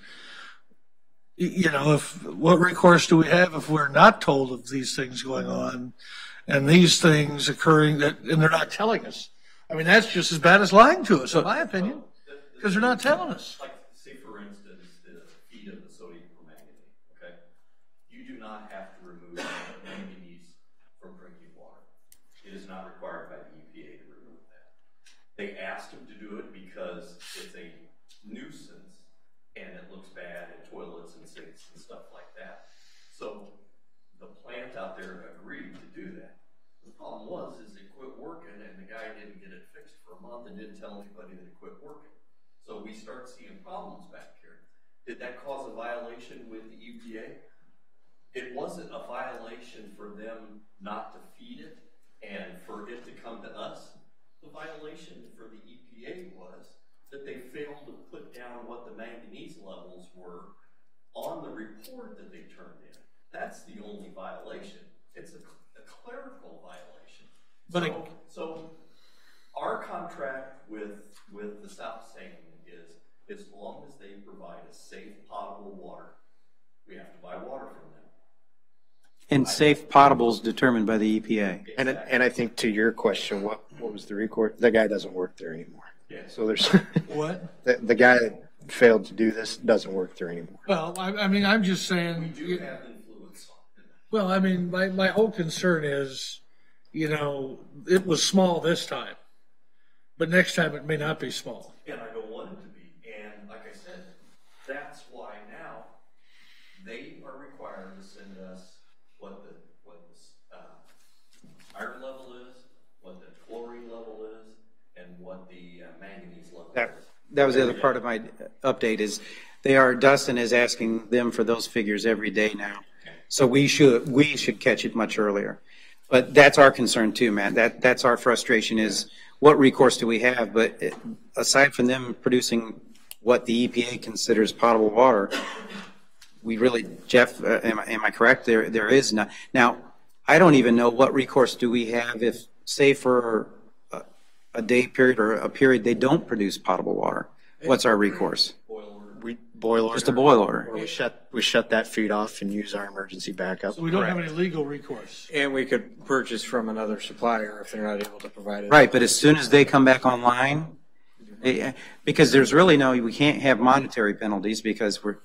you know, what recourse do we have if we're not told of these things going on and these things occurring and they're not telling us? I mean, that's just as bad as lying to us, in my opinion, because they're not telling us. Like, say, for instance, the feed of the sodium permanganate, okay? You do not have to remove manganese from drinking water. It is not required by the EPA to remove that. They asked them to do it because it's a nuisance and it looks bad in toilets and sinks and stuff like that. So the plant out there agreed to do that. The problem is it quit working and the guy didn't get it fixed for a month and didn't tell anybody that it quit working. So we start seeing problems back here. Did that cause a violation with the EPA? It wasn't a violation for them not to feed it and for it to come to us. The violation for the EPA was that they failed to put down what the manganese levels were on the report that they turned in. That's the only violation. It's a clerical violation. But so our contract with the South Saying is, as long as they provide a safe potable water, we have to buy water from them. And safe potable is determined by the EPA. And I think to your question, what was the record? That guy doesn't work there anymore. Yeah. So there's What? the guy that failed to do this doesn't work there anymore. Well, I mean, I'm just saying. We do have influence on it. Well, I mean, my whole concern is, you know, it was small this time, but next time it may not be small. And I don't want it to be. And like I said, that's why now they are required to send us what the iron level is, what the chlorine level is, and what the manganese level is. That was the other part of my update is Dustin is asking them for those figures every day now. So we should catch it much earlier. But that's our concern too, Matt. That's our frustration is what recourse do we have? But aside from them producing what the EPA considers potable water, we really, Jeff, am I correct? There is not. Now, I don't even know what recourse do we have if, say, for a day period or a period they don't produce potable water. What's our recourse? Boil order. Just a boil order. Or we shut that feed off and use our emergency backup. So we don't have any legal recourse. And we could purchase from another supplier if they're not able to provide it. Right, but as soon as they come back online, because there's really we can't have monetary penalties because we're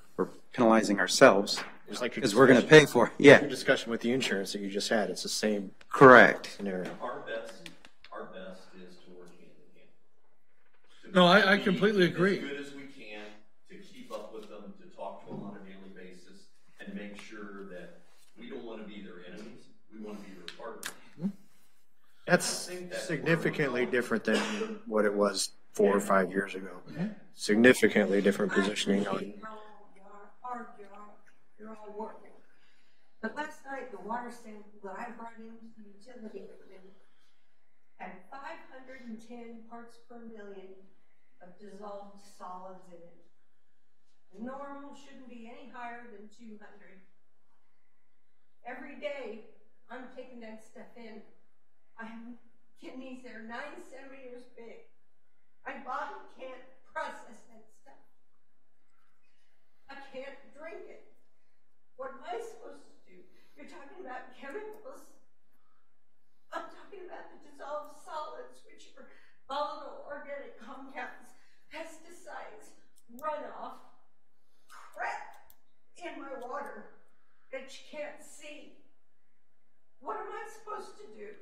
penalizing ourselves because we're going to pay for it. Yeah. Your discussion with the insurance that you just had, it's the same. Correct. Scenario. Our best is to work hand in hand. No, I completely agree. As good as we can to keep up with them, to talk to them on a daily basis, and make sure that we don't want to be their enemies. We want to be their partners. That's significantly different than what it was 4 or 5 years ago. Significantly different positioning on. You're all working. But last night, the water sample that I brought into the utility committee had 510 parts per million of dissolved solids in it. The normal shouldn't be any higher than 200. Every day, I'm taking that stuff in. I have kidneys that are 9 centimeters big. My body can't process that stuff. I can't drink it. What am I supposed to do? You're talking about chemicals. I'm talking about the dissolved solids, which are volatile organic compounds, pesticides, runoff, crap in my water that you can't see. What am I supposed to do?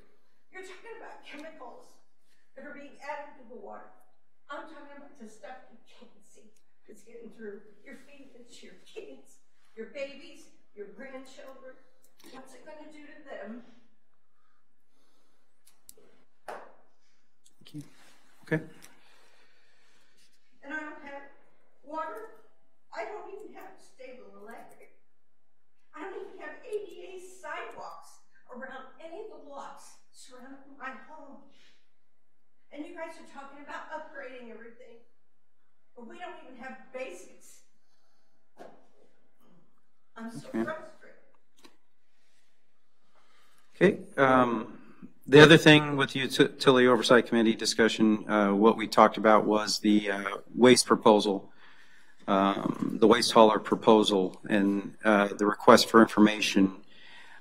You're talking about chemicals that are being added to the water. I'm talking about the stuff you can't see. It's getting through your feet, it's your kids. your babies, your grandchildren. What's it going to do to them? Thank you. Okay. And I don't have water. I don't even have stable electric. I don't even have ADA sidewalks around any of the blocks surrounding my home. And you guys are talking about upgrading everything. But we don't even have basics. I'm so frustrated. Okay. The other thing with the Utility Oversight Committee discussion, what we talked about was the waste proposal, the waste hauler proposal, and the request for information.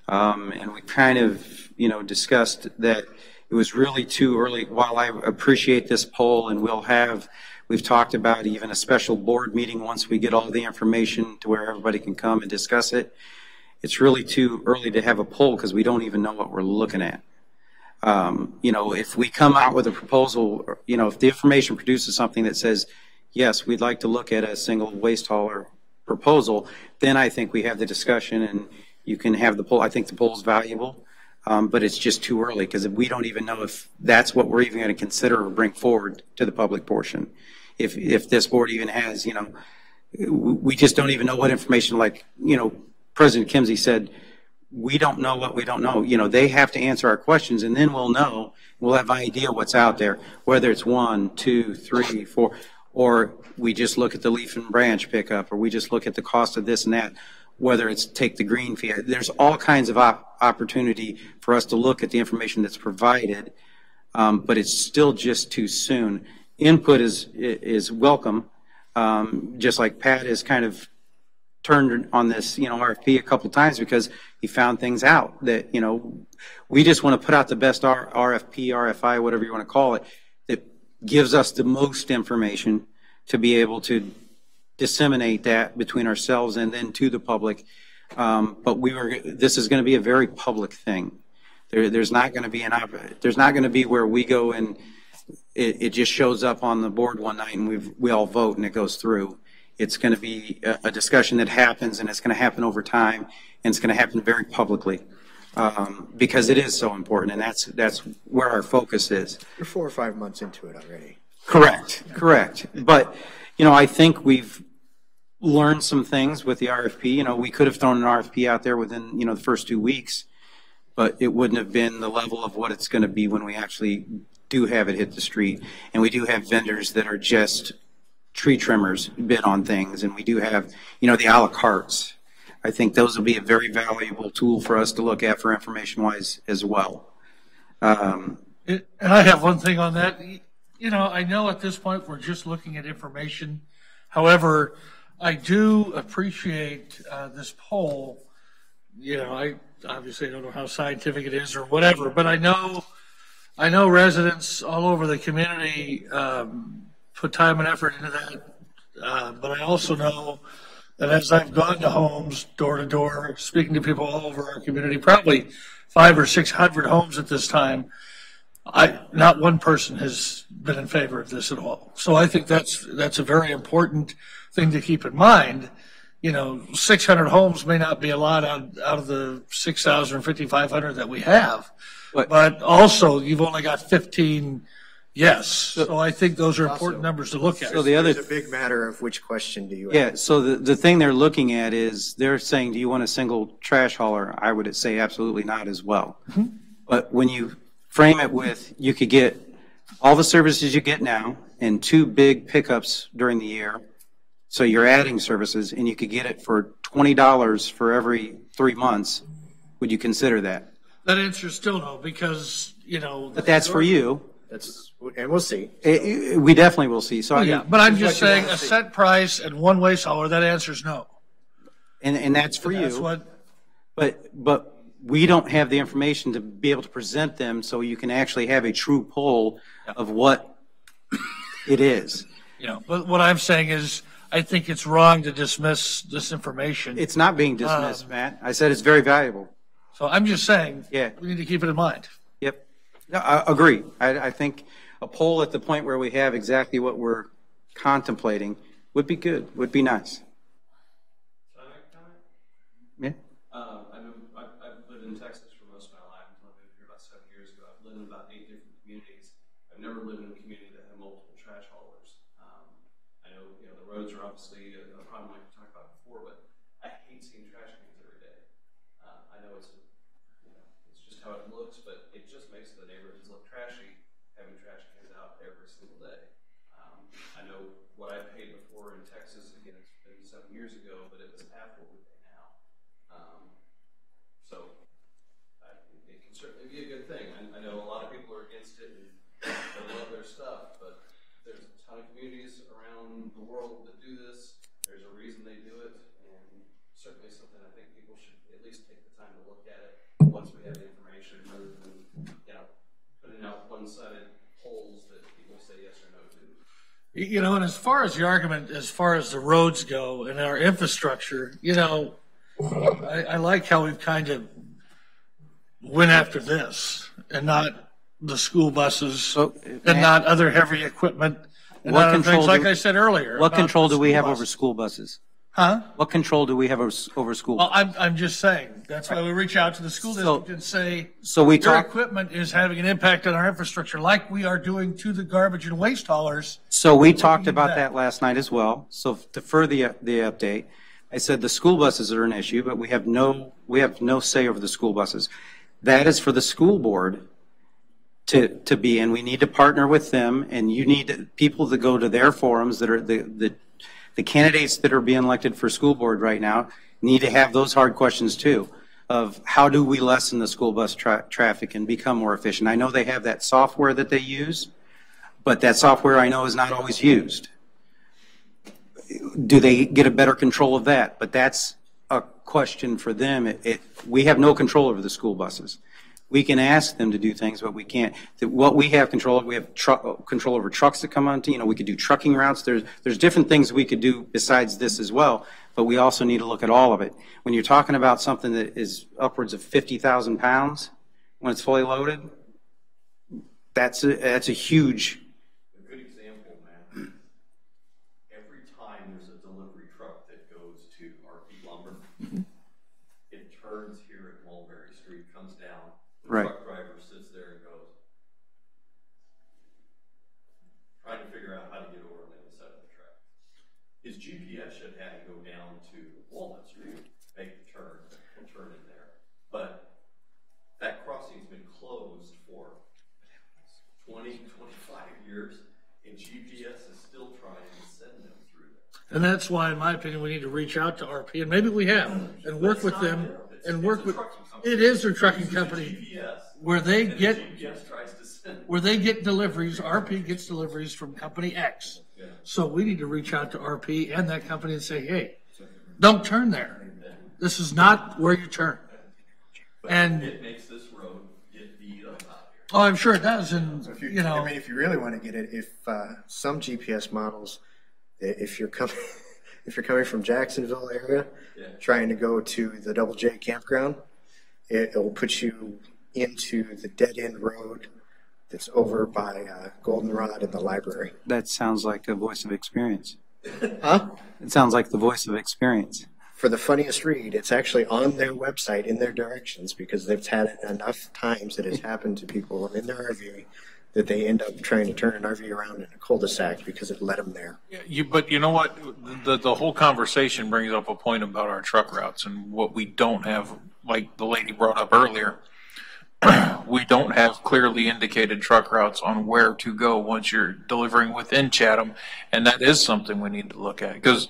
And we kind of, discussed that it was really too early. While I appreciate this poll, and we've talked about even a special board meeting once we get all the information to where everybody can come and discuss it. It's really too early to have a poll because we don't even know what we're looking at. If we come out with a proposal, if the information produces something that says, yes, we'd like to look at a single waste hauler proposal, then I think we have the discussion and you can have the poll. I think the poll is valuable, but it's just too early because we don't even know if that's what we're even going to consider or bring forward to the public portion. If this board even has, we just don't even know what information, like, President Kimsey said, we don't know what we don't know. They have to answer our questions, and then we'll know. We'll have an idea what's out there, whether it's 1, 2, 3, 4, or we just look at the leaf and branch pickup, or we just look at the cost of this and that, whether it's take the green fee. There's all kinds of opportunity for us to look at the information that's provided, but it's still just too soon. Input is welcome, just like Pat has kind of turned on this, RFP a couple times because he found things out that, we just want to put out the best RFP, RFI, whatever you want to call it, that gives us the most information to be able to disseminate that between ourselves and then to the public. But this is going to be a very public thing. There's not going to be where we go and it just shows up on the board one night and we all vote and it goes through. It's going to be a discussion that happens, and it's going to happen over time, and it's going to happen very publicly because it is so important, and that's where our focus is. You're 4 or 5 months into it already. Correct. But, I think we've learned some things with the RFP. We could have thrown an RFP out there within, the first 2 weeks, but it wouldn't have been the level of what it's going to be when we actually do have it hit the street. And we do have vendors that are just tree trimmers bid on things, and we do have, the a la cartes. I think those will be a very valuable tool for us to look at for information-wise as well. And I have one thing on that. I know at this point we're just looking at information. However, I do appreciate this poll. I obviously don't know how scientific it is or whatever, but I know residents all over the community put time and effort into that. But I also know that as I've gone to homes, door to door, speaking to people all over our community, probably 500 or 600 homes at this time, not one person has been in favor of this at all. So I think that's a very important thing to keep in mind. 600 homes may not be a lot out of the 6,000 or 5,500 that we have, but also you've only got 15 yes. So I think those are important numbers to look at. So it's a big matter of which question do you ask. Yeah, so the thing they're looking at is they're saying, do you want a single trash hauler? I would say absolutely not as well. Mm-hmm. But when you frame it with, you could get all the services you get now and 2 big pickups during the year. So you're adding services and you could get it for $20 for every 3 months. Would you consider that? That answer is still no, because, But that's for you. And we'll see. We definitely will see. So but I'm just saying a set price and 1 waste hauler, that answer is no. And that's for you. That's what. But we don't have the information to be able to present them so you can actually have a true poll of what it is. But what I'm saying is I think it's wrong to dismiss this information. It's not being dismissed, Matt. I said it's very valuable. So I'm just saying we need to keep it in mind. Yep. No, I agree. I think a poll at the point where we have exactly what we're contemplating would be good, would be nice. Yeah. I've lived in Texas for most of my life until I moved here about 7 years ago. I've lived in about 8 different communities. I've never lived in a community that had multiple trash haulers. I know, the roads are obviously a problem like we talked about before, but I hate seeing trash cans every day. I know it's just how it looks, but it just makes the neighborhoods look trashy having trash cans out every single day. I know what I paid before in Texas, again, it's been 7 years ago, but it was half what we pay now. It can certainly be a good thing. I know a lot of people are against it and they love their stuff, but there's a ton of communities around the world that do this. There's a reason they do it, and certainly something I think people should at least take the time to look at it once we have the information, rather than putting out one-sided polls that people say yes or no to. And as far as the argument, as far as the roads go and our infrastructure, I like how we've kind of went after this and not the school buses and not other heavy equipment and What other control things, like do- I said earlier. What about control the do we school have buses. over school buses? Huh? What control do we have over school? Well, I'm just saying, that's why we reach out to the school district and say, So we your talk. equipment is having an impact on our infrastructure like we are doing to the garbage and waste haulers. So we talked about that last night as well. So to further the update, I said the school buses are an issue, but we have no say over the school buses. That is for the school board to be in. We need to partner with them, and you need people to go to their forums that are the candidates that are being elected for school board right now need to have those hard questions too, of how do we lessen the school bus traffic and become more efficient. I know they have that software that they use, but that software I know is not always used. Do they get a better control of that? But that's a question for them. We have no control over the school buses. We can ask them to do things, but we can't. What we have control of, we have control over trucks that come onto, we could do trucking routes. There's different things we could do besides this as well, but we also need to look at all of it. When you're talking about something that is upwards of 50,000 pounds when it's fully loaded, that's a huge. A good example, man. Every time there's a delivery truck that goes to RP Lumber, it turns here at Mulberry Street, comes down. Right. Truck driver sits there and goes, trying to figure out how to get over on the other side of the track. His GPS should have to go down to Walnut Street, make the turn, and turn in there. But that crossing's been closed for 20, 25 years, and GPS is still trying to send them through there. And that's why, in my opinion, we need to reach out to RP, and maybe we have, and work with them, and work with, it is their trucking company, where they get deliveries, RP gets deliveries from company X. So we need to reach out to RP and that company and say, hey, don't turn there. This is not where you turn. And it makes this road get beat up out here. oh, I'm sure it does, and So if if you really want to get it, if some GPS models, if you're coming from Jacksonville area, trying to go to the Double J campground, it will put you into the dead end road that's over by Goldenrod and the library. That sounds like a voice of experience. Huh? It sounds like the voice of experience. For the funniest read, it's actually on their website in their directions, because they've had it enough times that it's happened to people in their RV that they end up trying to turn an RV around in a cul-de-sac because it led them there. But you know what? The whole conversation brings up a point about our truck routes and what we don't have, like the lady brought up earlier. We don't have clearly indicated truck routes on where to go once you're delivering within Chatham, and that is something we need to look at. Because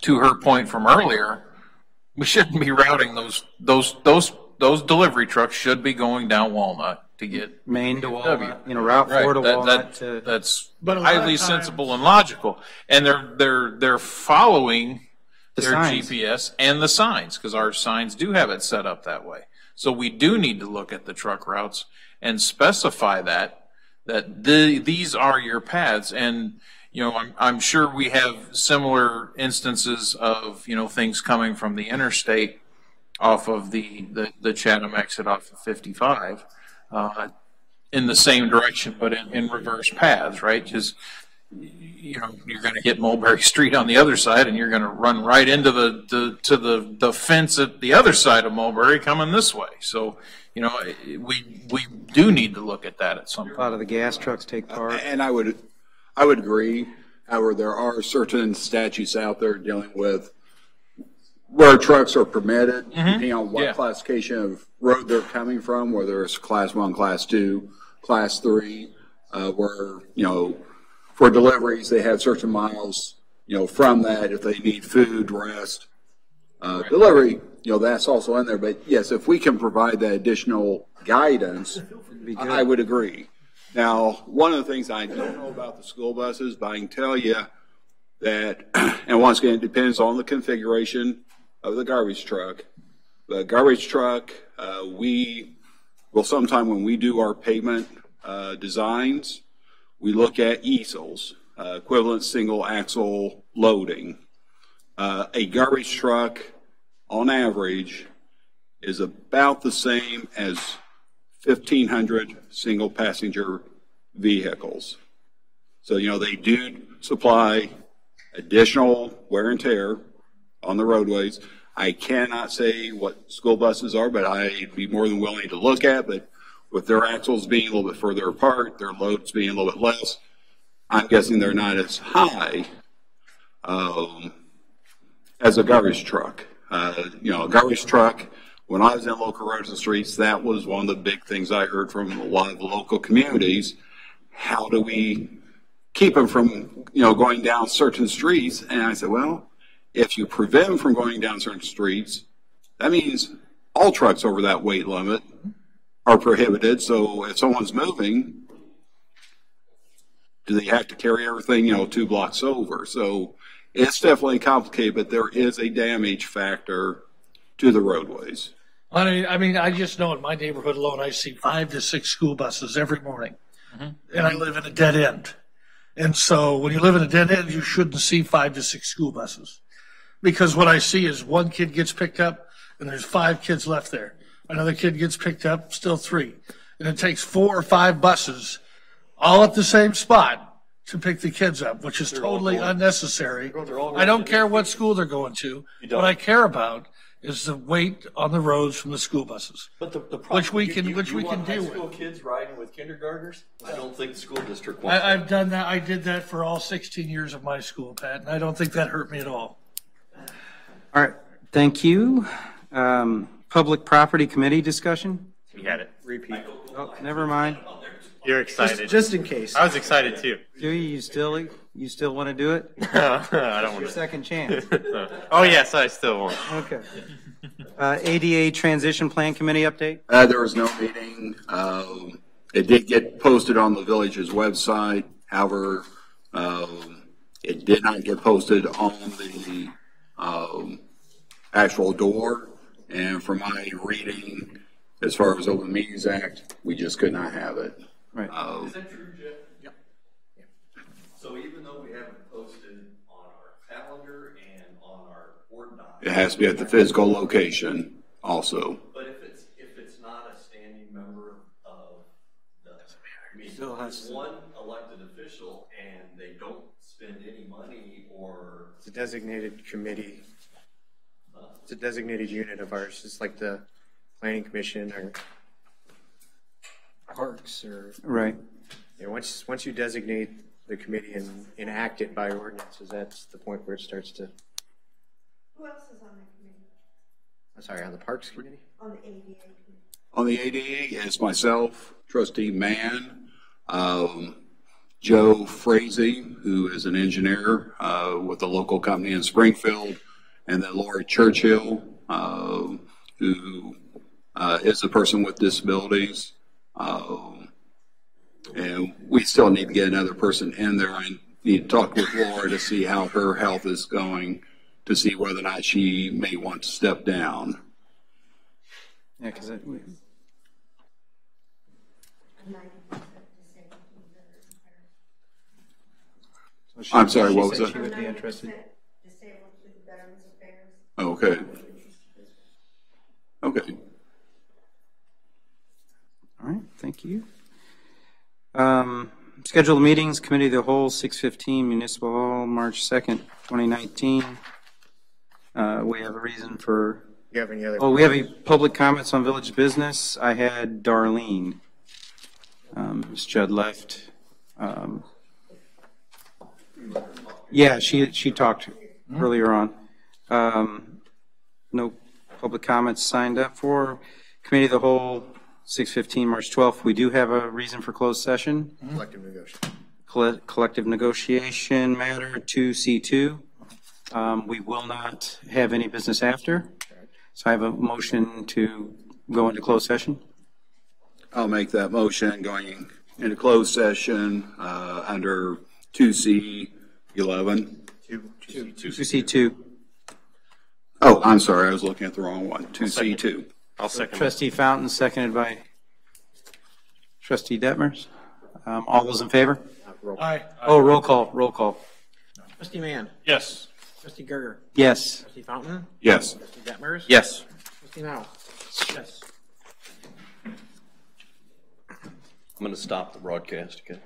to her point from earlier, we shouldn't be routing those delivery trucks should be going down Walnut to get Main to Walnut, Route 4 to Walnut. That's But a lot of highly times- sensible and logical, and they're following The their signs. GPS and the signs, because our signs do have it set up that way. So we do need to look at the truck routes and specify that these are your paths. And I'm sure we have similar instances of things coming from the interstate off of the Chatham exit off of 55 in the same direction, but in reverse paths, right? Just you know, you're going to hit Mulberry Street on the other side, and you're going to run right into the fence at the other side of Mulberry coming this way. So, you know, we do need to look at that at some point. A lot of the gas trucks take part. And I would agree. However, there are certain statutes out there dealing with where trucks are permitted, depending on what classification of road they're coming from, whether it's class 1, class 2, class 3, where, you know, for deliveries, they have certain miles, you know, from that if they need food, rest, delivery, you know, that's also in there. But yes, if we can provide that additional guidance, I would agree. Now, one of the things I don't know about the school buses, but I can tell you that, and once again, it depends on the configuration of the garbage truck. The garbage truck, we will sometime when we do our pavement designs, we look at easels, equivalent single axle loading. A garbage truck, on average, is about the same as 1,500 single passenger vehicles. So, you know, they do supply additional wear and tear on the roadways. I cannot say what school buses are, but I'd be more than willing to look at. But with their axles being a little bit further apart, their loads being a little bit less, I'm guessing they're not as high as a garbage truck. You know, a garbage truck, when I was in local roads and streets, that was one of the big things I heard from a lot of the local communities. How do we keep them from, you know, going down certain streets? And I said, well, if you prevent them from going down certain streets, that means all trucks over that weight limit are prohibited. So if someone's moving, do they have to carry everything, you know, 2 blocks over? So it's definitely complicated, but there is a damage factor to the roadways. I mean, I just know in my neighborhood alone, I see 5 to 6 school buses every morning. And I live in a dead end. And so when you live in a dead end, you shouldn't see 5 to 6 school buses. Because what I see is one kid gets picked up and there's 5 kids left there. Another kid gets picked up, still 3. And it takes 4 or 5 buses all at the same spot to pick the kids up, which is totally unnecessary. I don't care what school they're going to. What I care about is the weight on the roads from the school buses, but the which we can deal with. School kids riding with kindergartners? I don't think the school district wants I've done that. I did that for all 16 years of my school, Pat, and I don't think that hurt me at all. All right, thank you. Public Property Committee discussion? We had it. Repeat. Oh, never mind. You're excited. Just in case. I was excited too. Do you still want to do it? I don't want your second chance. Oh yes, I still want. Okay. ADA Transition Plan Committee update? There was no meeting. It did get posted on the village's website. However, it did not get posted on the actual door. And from my reading, as far as Open Meetings Act, we just could not have it. Right. Is that true, Jeff? Yep. So even though we haven't posted on our calendar and on our board doc, It has to be at the physical location also. but if it's not a standing member of the meeting, Still has it's to- one elected official and they don't spend any money or It's a designated committee. It's a designated unit of ours. It's like the planning commission or parks or. Right. Yeah, once you designate the committee and enact it by ordinances, that's the point where it starts to. Who else is on the committee? I'm sorry, on the parks committee? On the ADA committee? On the ADA, it's myself, Trustee Mann, Joe Frazee, who is an engineer with a local company in Springfield, and then Laura Churchill, who is a person with disabilities. And we still need to get another person in there. I need to talk with Laura to see how her health is going, to see whether or not she may want to step down. Yeah, because I'm sorry, what was that? She would be interested. Disabled to the Veterans Affairs. Okay. Okay. All right, thank you. Scheduled meetings, Committee of the Whole, 6:15, Municipal Hall, March 2nd, 2019. We have a reason for, You have any other? we have a public comments on village business. I had Darlene. Ms. Judd left. Yeah, she talked earlier on. No public comments signed up for. Committee of the Whole, 6:15, March 12th. We do have a reason for closed session. Collective negotiation. Collective negotiation matter 2C2. We will not have any business after. So I have a motion to go into closed session. I'll make that motion going into closed session under 2C11. 2C2. Oh, I'm sorry, I was looking at the wrong one. 2C2. I'll second. Trustee Fountain, seconded by Trustee Detmers. All those in favor? Aye. Oh, roll call, roll call. Trustee Mann. Yes. Trustee Gerger. Yes. Trustee Fountain. Yes. Trustee Detmers. Yes. Trustee Now. Yes. I'm going to stop the broadcast again.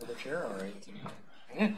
The chair, all right.